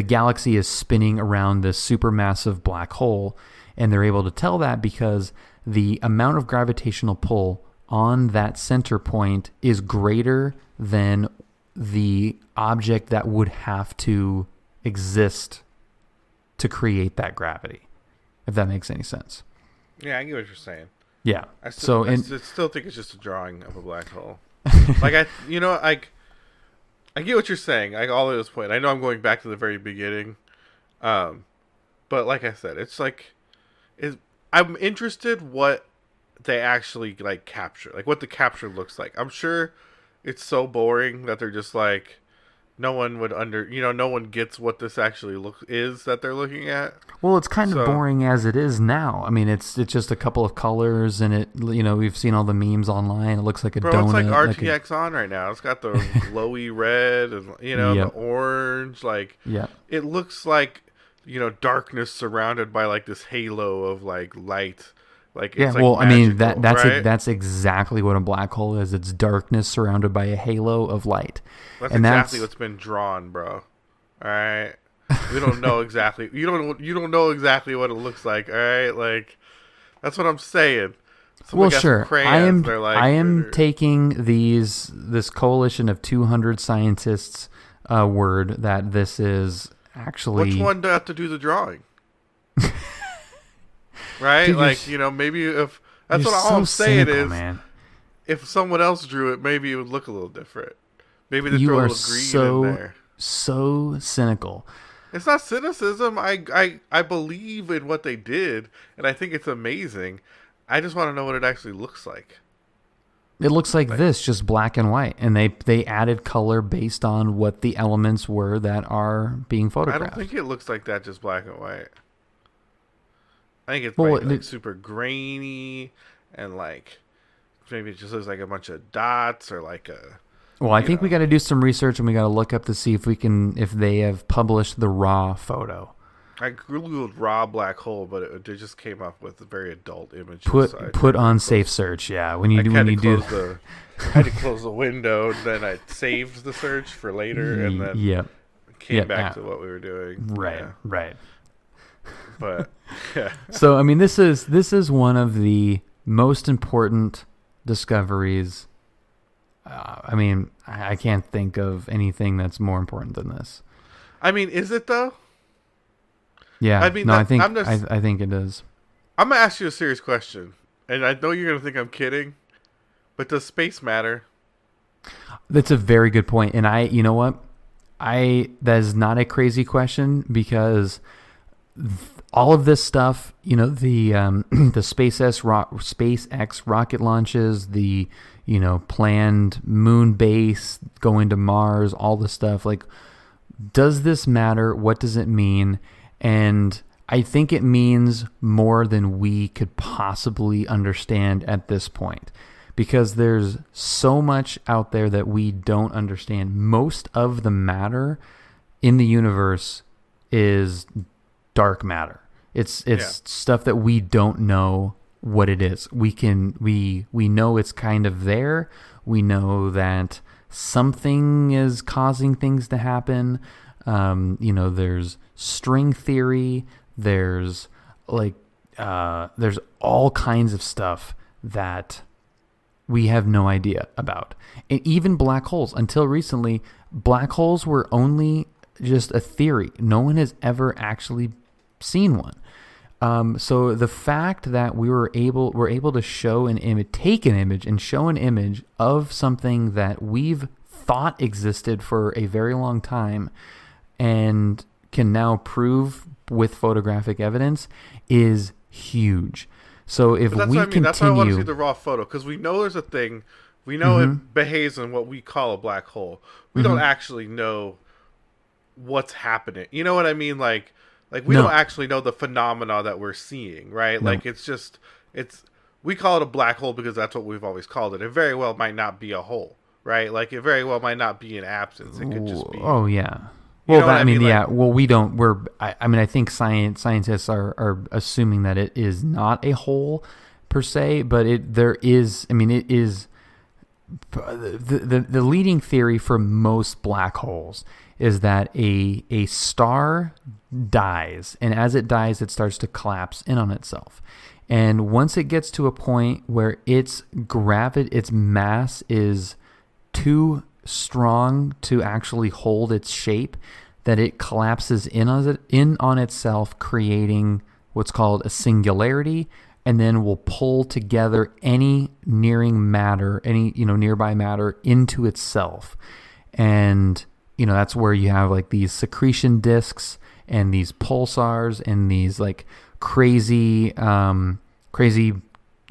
galaxy is spinning around this supermassive black hole, and they're able to tell that because the amount of gravitational pull on that center point is greater than the object that would have to exist to create that gravity, if that makes any sense. Yeah, I get what you're saying. Yeah. I still think it's just a drawing of a black hole. Like I get what you're saying. Like all of this point, I know I'm going back to the very beginning, but like I said, it's like, I'm interested what they actually like capture, like what the capture looks like. I'm sure it's so boring that they're just like, no one would no one gets what this actually is that they're looking at. Well, it's kind of boring as it is now. I mean, it's just a couple of colors, and we've seen all the memes online. It looks like a donut. It's like RTX on right now. It's got the glowy red and the orange. Like, it looks like darkness surrounded by like this halo of like light. Like, it's well, magical, I mean right? that's exactly what a black hole is. It's darkness surrounded by a halo of light. That's exactly what's been drawn, bro. All right, we don't know exactly. You don't know exactly what it looks like. All right, like that's what I'm saying. Well, sure. I am taking this coalition of 200 scientists' word that this is actually. Which one got to do the drawing? Right? Dude, like, maybe if that's what all I'm saying is, man. If someone else drew it, maybe it would look a little different. Maybe they throw a little green in there. So cynical. It's not cynicism. I believe in what they did, and I think it's amazing. I just want to know what it actually looks like. It looks like this, just black and white, and they added color based on what the elements were that are being photographed. I don't think it looks like that, just black and white. I think it's like super grainy, and like maybe it just looks like a bunch of dots or like a. Well, I think we got to do some research, and we got to look up to see if they have published the raw photo. I googled raw black hole, but it just came up with very adult images. Put on safe search, yeah. I had to close the window, then I saved the search for later, and then came back to what we were doing. Right. But yeah. So I mean, this is one of the most important discoveries. I mean, I can't think of anything that's more important than this. I mean, is it though? Yeah. I mean, I think it is. I'm gonna ask you a serious question, and I know you're gonna think I'm kidding, but does space matter? That's a very good point, and you know what? That is not a crazy question because all of this stuff, the SpaceX rocket launches, the planned moon base, going to Mars, all the stuff. Like, does this matter? What does it mean? And I think it means more than we could possibly understand at this point, because there's so much out there that we don't understand. Most of the matter in the universe is dark matter. It's stuff that we don't know what it is. We know it's kind of there. We know that something is causing things to happen. There's string theory. There's there's all kinds of stuff that we have no idea about. And even black holes, until recently, black holes were only just a theory. No one has ever actually seen one. So the fact that we're able to show an image, take an image and show an image of something that we've thought existed for a very long time and can now prove with photographic evidence is huge. So if we continue, that's why I want to see the raw photo, because we know there's a thing. We know it behaves in what we call a black hole. We don't actually know what's happening. You know what I mean? Like we don't actually know the phenomena that we're seeing, right? No. Like we call it a black hole because that's what we've always called it. It very well might not be a hole, right? Like it very well might not be an absence. It could just be. Oh yeah. Well, I mean, yeah. Well, we don't. I think scientists are assuming that it is not a hole per se, but there is. I mean, it is. The leading theory for most black holes is that a star dies, and as it dies, it starts to collapse in on itself. And once it gets to a point where its mass is too strong to actually hold its shape, that it collapses in on itself, creating what's called a singularity, and then will pull together any nearby matter into itself. And that's where you have like these secretion disks and these pulsars and these like crazy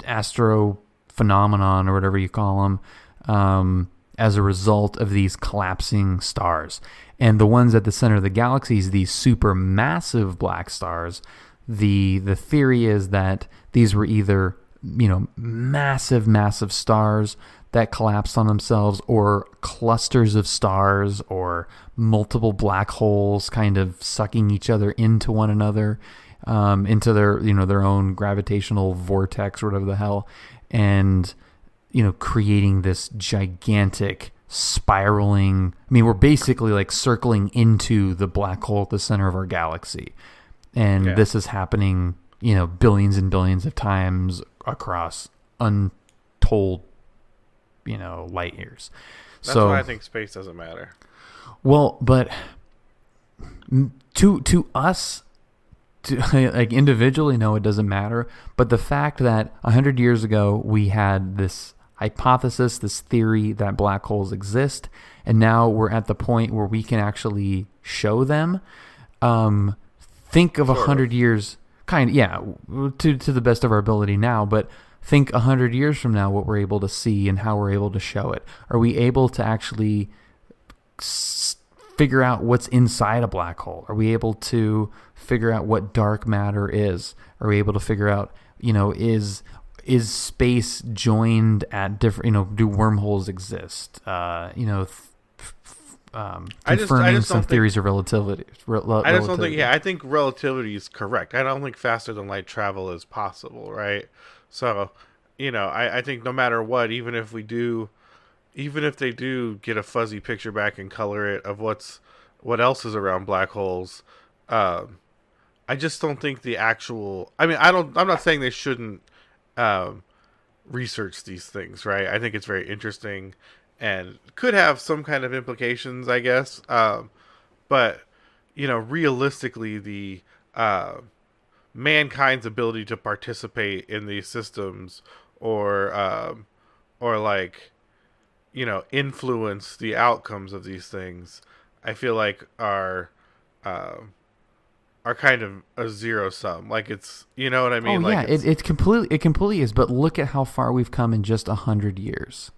astro phenomenon or whatever you call them, as a result of these collapsing stars. And the ones at the center of the galaxies, these supermassive black stars, the theory is that these were either, massive stars that collapsed on themselves, or clusters of stars, or multiple black holes kind of sucking each other into one another, into their own gravitational vortex or whatever the hell, and creating this gigantic spiraling. I mean, we're basically like circling into the black hole at the center of our galaxy. And this is happening, billions and billions of times across untold, light years. That's why I think space doesn't matter. Well, but to us, like individually, no, it doesn't matter. But the fact that 100 years ago we had this hypothesis, this theory that black holes exist, and now we're at the point where we can actually show them. Think of 100 years, to the best of our ability now, but think 100 years from now what we're able to see and how we're able to show it. Are we able to actually figure out what's inside a black hole? Are we able to figure out what dark matter is? Are we able to figure out, is space joined at different, do wormholes exist? Confirming some theories of relativity. I just don't think. Yeah, I think relativity is correct. I don't think faster than light travel is possible, right? So, I think no matter what, even if they do get a fuzzy picture back and color it of what else is around black holes, I just don't think the actual. I mean, I'm not saying they shouldn't research these things, right? I think it's very interesting and could have some kind of implications, I guess. But, realistically, the mankind's ability to participate in these systems or influence the outcomes of these things, I feel like are kind of a zero sum. Like it's, you know what I mean? Oh, like yeah, it completely is. But look at how far we've come in just 100 years.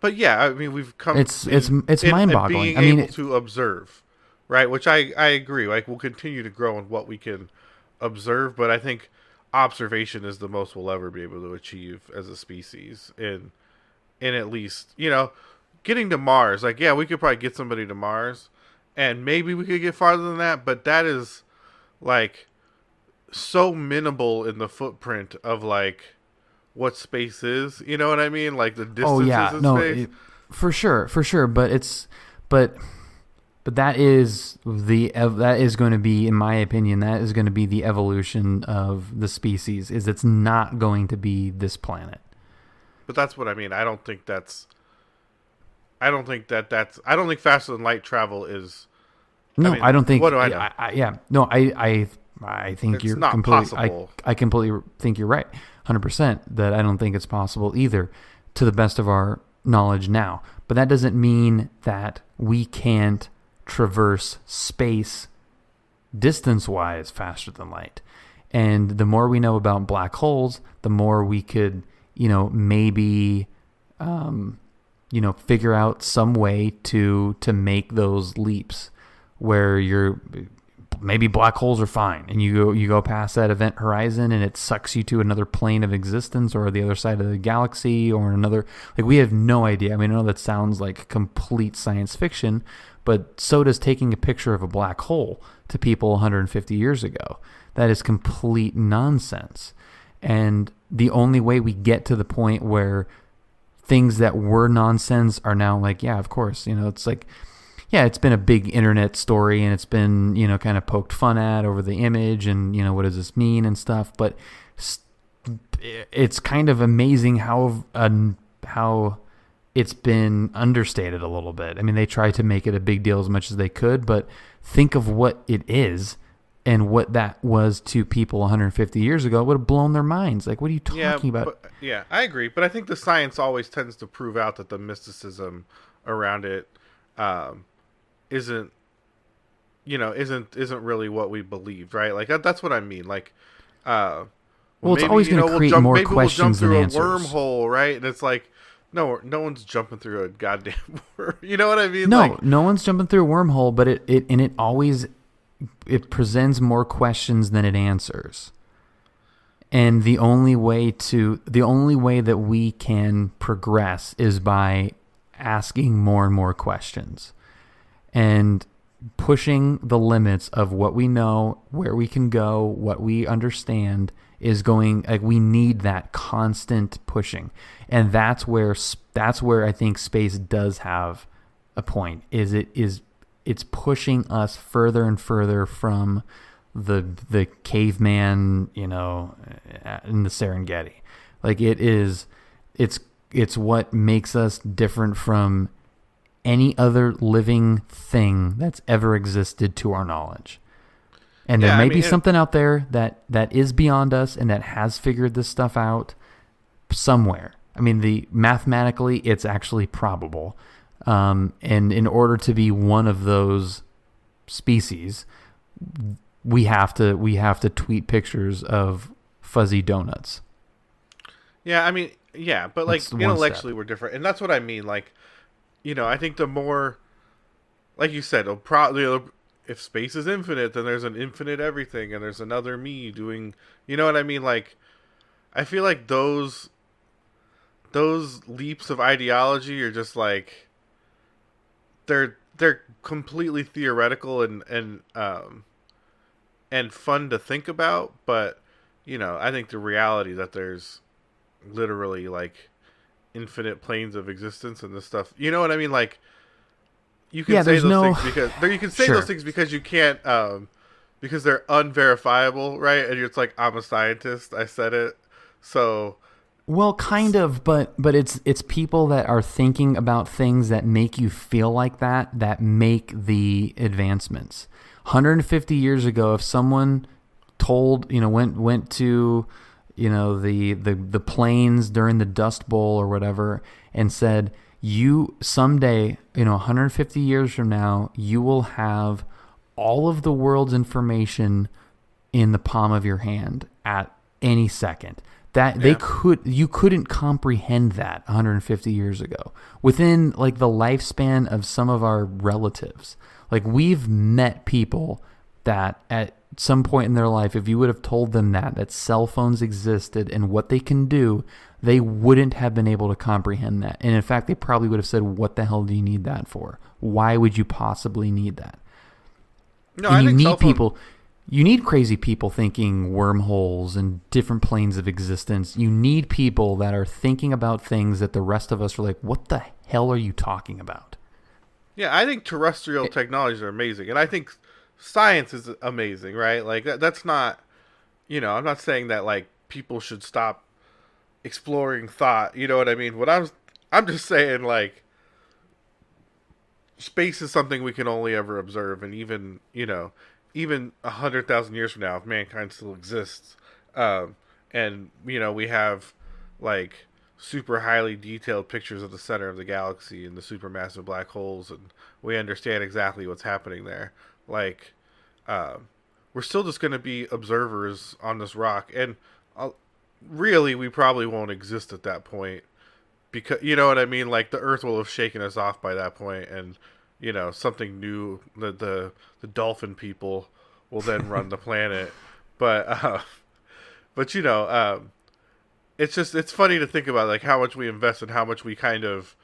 But yeah, I mean, we've come. It's mind-boggling. Being able to observe, right? Which I agree. Like we'll continue to grow in what we can observe, but I think observation is the most we'll ever be able to achieve as a species. In at least, getting to Mars. Like, yeah, we could probably get somebody to Mars, and maybe we could get farther than that. But that is like so minimal in the footprint of like what space is, you know what I mean? Like the distances in space. For sure. But that is going to be, in my opinion, that is going to be the evolution of the species. Is it's not going to be this planet. But that's what I mean. I don't think faster than light travel is. No, I don't think. What do I know? I think it's you're not completely. Possible. I completely think you're right, 100%. That I don't think it's possible either, to the best of our knowledge now. But that doesn't mean that we can't traverse space distance-wise faster than light. And the more we know about black holes, the more we could, maybe, figure out some way to make those leaps where maybe black holes are fine, and you go past that event horizon and it sucks you to another plane of existence or the other side of the galaxy or another. Like, we have no idea. I mean, I know that sounds like complete science fiction, but so does taking a picture of a black hole to people 150 years ago. That is complete nonsense. And the only way we get to the point where things that were nonsense are now like, yeah, of course, it's like, yeah, it's been a big internet story and it's been, kind of poked fun at over the image and, what does this mean and stuff. But it's kind of amazing how it's been understated a little bit. I mean, they tried to make it a big deal as much as they could, but think of what it is and what that was to people 150 years ago. It would have blown their minds. Like, what are you talking about? Yeah, I agree. But I think the science always tends to prove out that the mysticism around it isn't really what we believed, right? Like that's what I mean. Like, well, it's always going to create more questions than answers. Maybe we'll jump through a wormhole, right? And it's like, no one's jumping through a goddamn worm. You know what I mean? No, no one's jumping through a wormhole, but it always presents more questions than it answers. And the only way that we can progress is by asking more and more questions and pushing the limits of what we know, where we can go, what we understand is going. Like, we need that constant pushing. And that's where I think space does have a point. It's pushing us further and further from the caveman, in the Serengeti. Like, it's what makes us different from any other living thing that's ever existed to our knowledge. And there may be something out there that is beyond us and that has figured this stuff out somewhere. I mean, mathematically, it's actually probable. And in order to be one of those species, we have to tweet pictures of fuzzy donuts. Yeah, I mean, yeah, but like intellectually we're different, and that's what I mean. Like, I think the more, like you said, if space is infinite, then there's an infinite everything, and there's another me doing, you know what I mean? Like, I feel like those leaps of ideology are just like, they're completely theoretical and fun to think about, but I think the reality that there's literally like infinite planes of existence and this stuff. You know what I mean? Like, you can say those things because you can say those things because you can't because they're unverifiable, right? And it's like, I'm a scientist, I said it. So, well, kind of, but it's people that are thinking about things that make you feel like that make the advancements. 150 years ago, if someone told, went to, the plains during the Dust Bowl or whatever and said, you someday, 150 years from now, you will have all of the world's information in the palm of your hand at any second. You couldn't comprehend that 150 years ago. Within like the lifespan of some of our relatives, like, we've met people that at some point in their life, if you would have told them that cell phones existed and what they can do, they wouldn't have been able to comprehend that. And in fact, they probably would have said, what the hell do you need that for? Why would you possibly need that? No, I think you need crazy people thinking wormholes and different planes of existence. You need people that are thinking about things that the rest of us are like, what the hell are you talking about? Yeah, I think terrestrial technologies are amazing. And I think science is amazing, right? Like, that's not, I'm not saying that, like, people should stop exploring thought. You know what I mean? I'm just saying, like, space is something we can only ever observe. And even 100,000 years from now, if mankind still exists, and we have like super highly detailed pictures of the center of the galaxy and the supermassive black holes, and we understand exactly what's happening there. Like, we're still just going to be observers on this rock, and really, we probably won't exist at that point, because you know what I mean. Like, the Earth will have shaken us off by that point, and something new. The dolphin people will then run the planet, but it's funny to think about, like, how much we invest and how much we kind of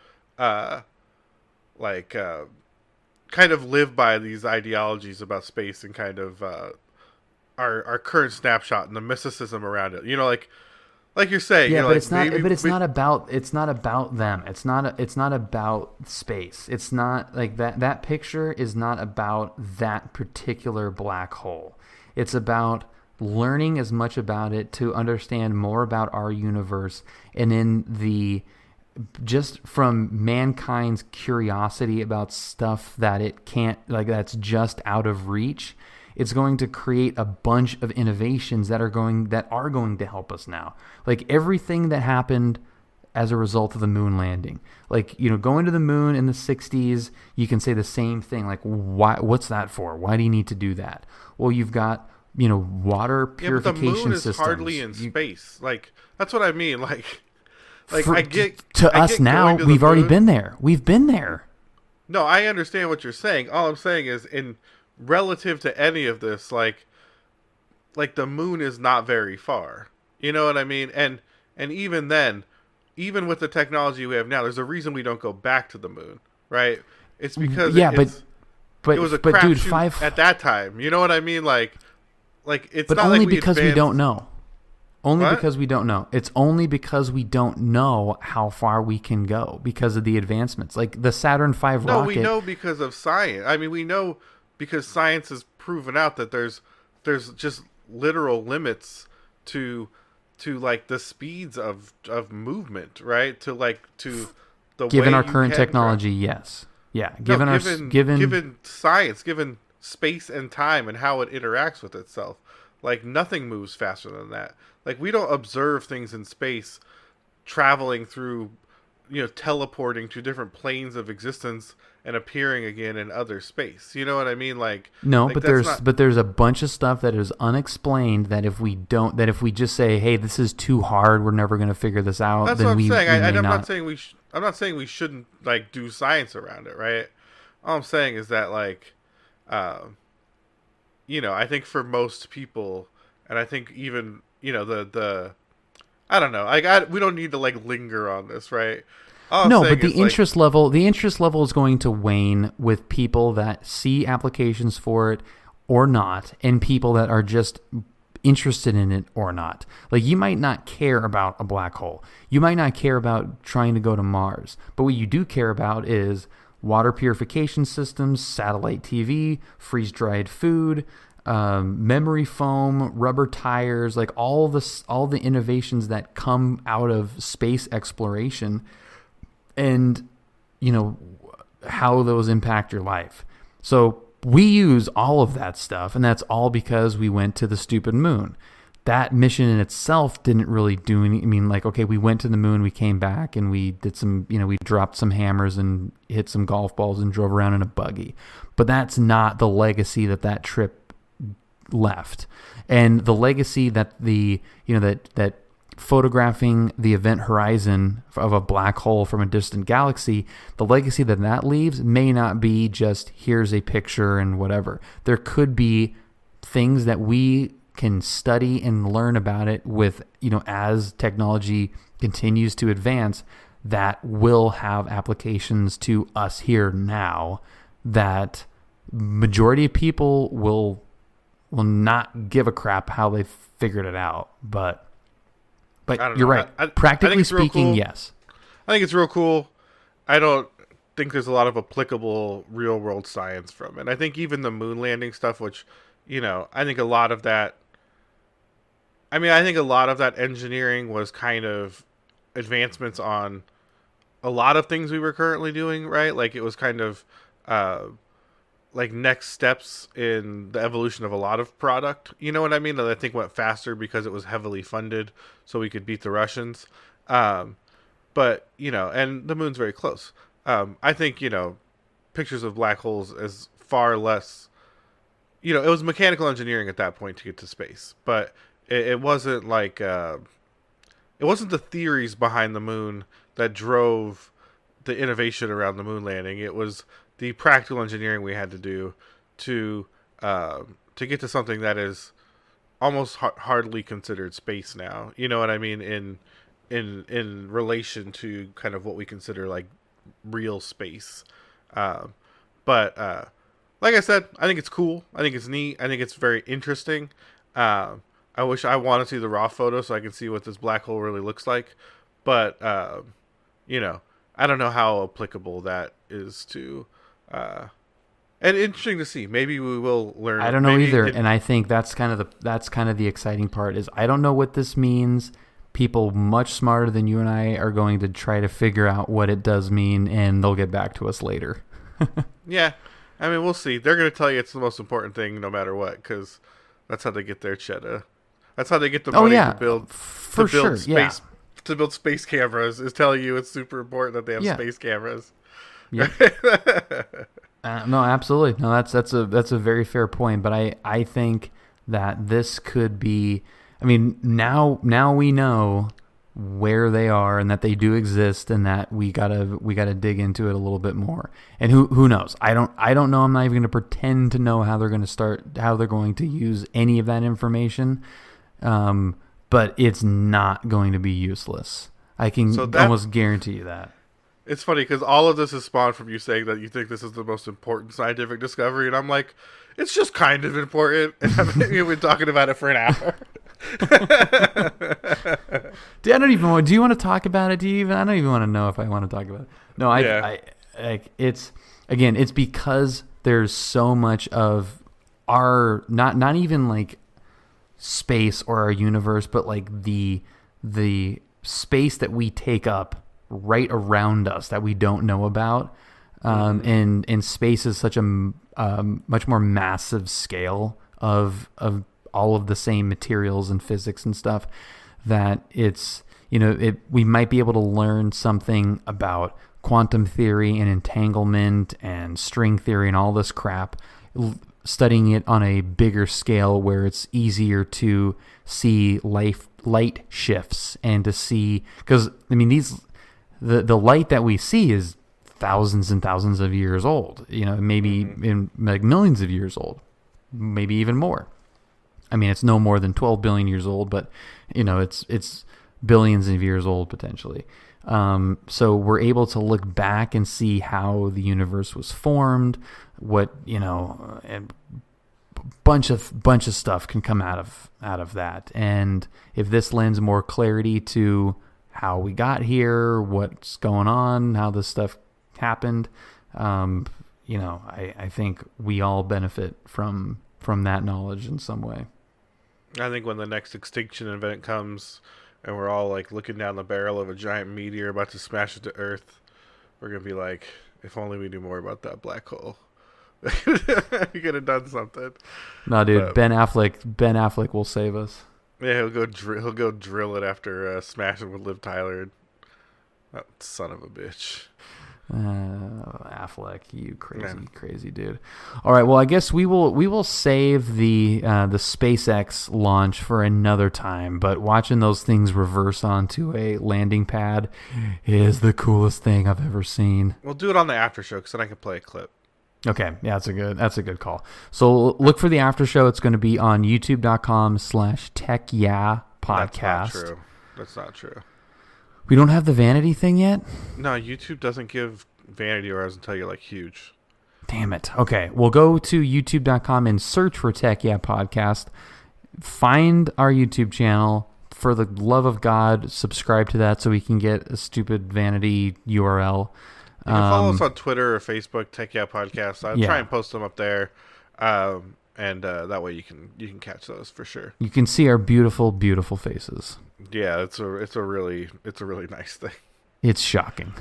live by these ideologies about space and kind of our current snapshot and the mysticism around it. Like you're saying, yeah, but like, it's not. But it's not about. It's not about them. It's not about space. It's not like that. That picture is not about that particular black hole. It's about learning as much about it to understand more about our universe, and in the just from mankind's curiosity about stuff that it can't, like, that's just out of reach, it's going to create a bunch of innovations that are going to help us now. Like everything that happened as a result of the moon landing, like, going to the moon in the 60s, you can say the same thing. Like, what's that for? Why do you need to do that? Well, you've got, water purification systems. But the moon is hardly in space. Like, that's what I mean. Like now, we've already been there. We've been there. No, I understand what you're saying. All I'm saying is, in relative to any of this, like the moon is not very far. You know what I mean? And even then, even with the technology we have now, there's a reason we don't go back to the moon, right? It's because it was a crapshoot at that time. You know what I mean? Like it's but not only like we because advanced. We don't know. Only What? because we don't know. It's only because we don't know how far we can go because of the advancements. Like the Saturn V rocket. No, we know because of science. I mean, we know because science has proven out that there's just literal limits to like the speeds of movement, right? To the given way our you current can technology, travel. yes. Yeah, given science, given space and time and how it interacts with itself. Like nothing moves faster than that. Like we don't observe things in space traveling through, teleporting to different planes of existence and appearing again in other space. You know what I mean? No, like but there's a bunch of stuff that is unexplained that if we just say, hey, this is too hard, we're never going to figure this out. That's then what I'm we saying. may I'm not. not saying I'm not saying we shouldn't like do science around it, right? All I'm saying is that I think for most people, and I think even the I don't know. We don't need to linger on this, right? No, but the interest level is going to wane with people that see applications for it or not, and people that are just interested in it or not. Like you might not care about a black hole. You might not care about trying to go to Mars. But what you do care about is water purification systems, satellite TV, freeze-dried food, memory foam, rubber tires, like all the innovations that come out of space exploration, and how those impact your life. So we use all of that stuff, and that's all because we went to the stupid moon. That mission in itself didn't really do any. I mean, okay, we went to the moon, we came back, and we did some, we dropped some hammers and hit some golf balls and drove around in a buggy. But that's not the legacy that trip left. And the legacy that that photographing the event horizon of a black hole from a distant galaxy, the legacy that leaves may not be just here's a picture and whatever. There could be things that we can study and learn about it with, as technology continues to advance, that will have applications to us here now that majority of people will not give a crap how they figured it out. But you're right. Practically speaking, cool. Yes. I think it's real cool. I don't think there's a lot of applicable real world science from it. I think even the moon landing stuff, which, I think a lot of that, engineering was kind of advancements on a lot of things we were currently doing, right? Like it was kind of, next steps in the evolution of a lot of product, you know what I mean? That I think went faster because it was heavily funded, so we could beat the Russians. But and the moon's very close. I think pictures of black holes is far less. It was mechanical engineering at that point to get to space, but it wasn't it wasn't the theories behind the moon that drove the innovation around the moon landing. It was the practical engineering we had to do to get to something that is almost hardly considered space now. You know what I mean? In relation to kind of what we consider like real space. But like I said, I think it's cool. I think it's neat. I think it's very interesting. I wish I want to see the raw photo so I can see what this black hole really looks like. But I don't know how applicable that is to And interesting to see. Maybe we will learn. I don't know either, and I think that's kind of the exciting part. Is I don't know what this means. People much smarter than you and I are going to try to figure out what it does mean, and they'll get back to us later. Yeah, I mean, we'll see. They're going to tell you it's the most important thing, no matter what, because that's how they get their cheddar. That's how they get the money to build space to build space cameras. Is telling you it's super important that they have space cameras. Yeah. No, absolutely. No, that's a very fair point. But I think that this could be. I mean, now we know where they are and that they do exist, and that we gotta dig into it a little bit more. And who knows? I don't know. I'm not even going to pretend to know how they're going to use any of that information. But it's not going to be useless. I can almost guarantee you that. It's funny because all of this is spawned from you saying that you think this is the most important scientific discovery, and I'm like, it's just kind of important, and we've been talking about it for an hour. Do you want to talk about it? I don't even want to know if I want to talk about it. No, it's because there's so much of our not even like space or our universe, but like the space that we take up right around us that we don't know about. And space is such a much more massive scale of all of the same materials and physics and stuff that we might be able to learn something about quantum theory and entanglement and string theory and all this crap, studying it on a bigger scale where it's easier to see light shifts and to see, because I mean the light that we see is thousands and thousands of years old, maybe in like millions of years old, maybe even more. I mean, it's no more than 12 billion years old, but it's billions of years old potentially. So we're able to look back and see how the universe was formed, and bunch of stuff can come out of that. And if this lends more clarity to how we got here, what's going on, how this stuff happened, I think we all benefit from that knowledge in some way. I think when the next extinction event comes and we're all like looking down the barrel of a giant meteor about to smash into Earth, we're gonna be like, if only we knew more about that black hole. You could have done something. No, dude, Ben Affleck will save us. Yeah, he'll go drill it after smashing with Liv Tyler. That son of a bitch. Affleck, you crazy dude. All right, well, I guess we will save the SpaceX launch for another time. But watching those things reverse onto a landing pad is the coolest thing I've ever seen. We'll do it on the after show because then I can play a clip. Okay, yeah, that's a good call. So look for the after show. It's going to be on youtube.com/techyeahpodcast. That's not true. We don't have the vanity thing yet? No, YouTube doesn't give vanity URLs until you're like huge. Damn it. Okay, we'll go to youtube.com and search for Tech Yeah Podcast. Find our YouTube channel. For the love of God, subscribe to that so we can get a stupid vanity URL. You can follow us on Twitter or Facebook, Tech Yeah Podcast. I'll try and post them up there. And that way you can catch those for sure. You can see our beautiful, beautiful faces. Yeah, it's a really nice thing. It's shocking.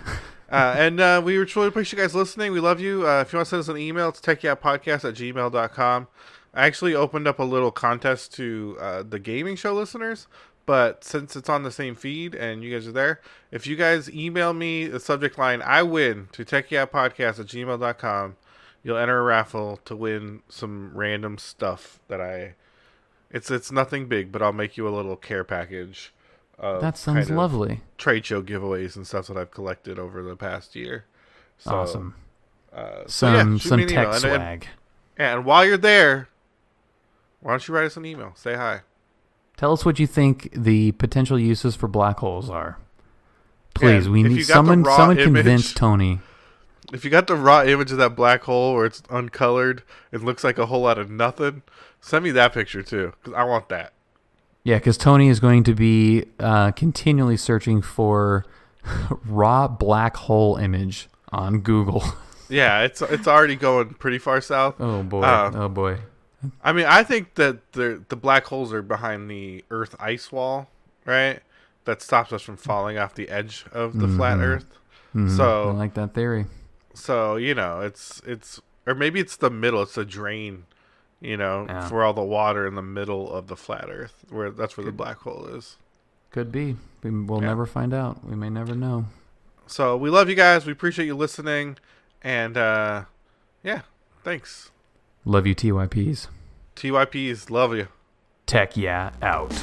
And we truly appreciate you guys listening. We love you. If you want to send us an email, it's techyeahpodcast@gmail.com. I actually opened up a little contest to the gaming show listeners, but since it's on the same feed and you guys are there, if you guys email me the subject line, I win, to techyeahpodcast@gmail.com, you'll enter a raffle to win some random stuff that it's nothing big, but I'll make you a little care package. That sounds lovely. Trade show giveaways and stuff that I've collected over the past year. So, awesome. Some tech swag. And while you're there, why don't you write us an email? Say hi. Tell us what you think the potential uses for black holes are. Please, we need someone convince Tony. If you got the raw image of that black hole where it's uncolored, it looks like a whole lot of nothing, send me that picture too, because I want that. Yeah, because Tony is going to be continually searching for raw black hole image on Google. Yeah, it's already going pretty far south. Oh boy. Oh boy. I mean, I think that the black holes are behind the Earth ice wall, right? That stops us from falling off the edge of the flat Earth. I So, like that theory. it's or maybe it's the middle. It's a drain, Yeah. for all the water in the middle of the flat Earth, where that's where the black hole is. Could be. We'll never find out. We may never know. So we love you guys. We appreciate you listening, and yeah, thanks. Love you, TYPs. TYPs, love you. Tech Yeah out.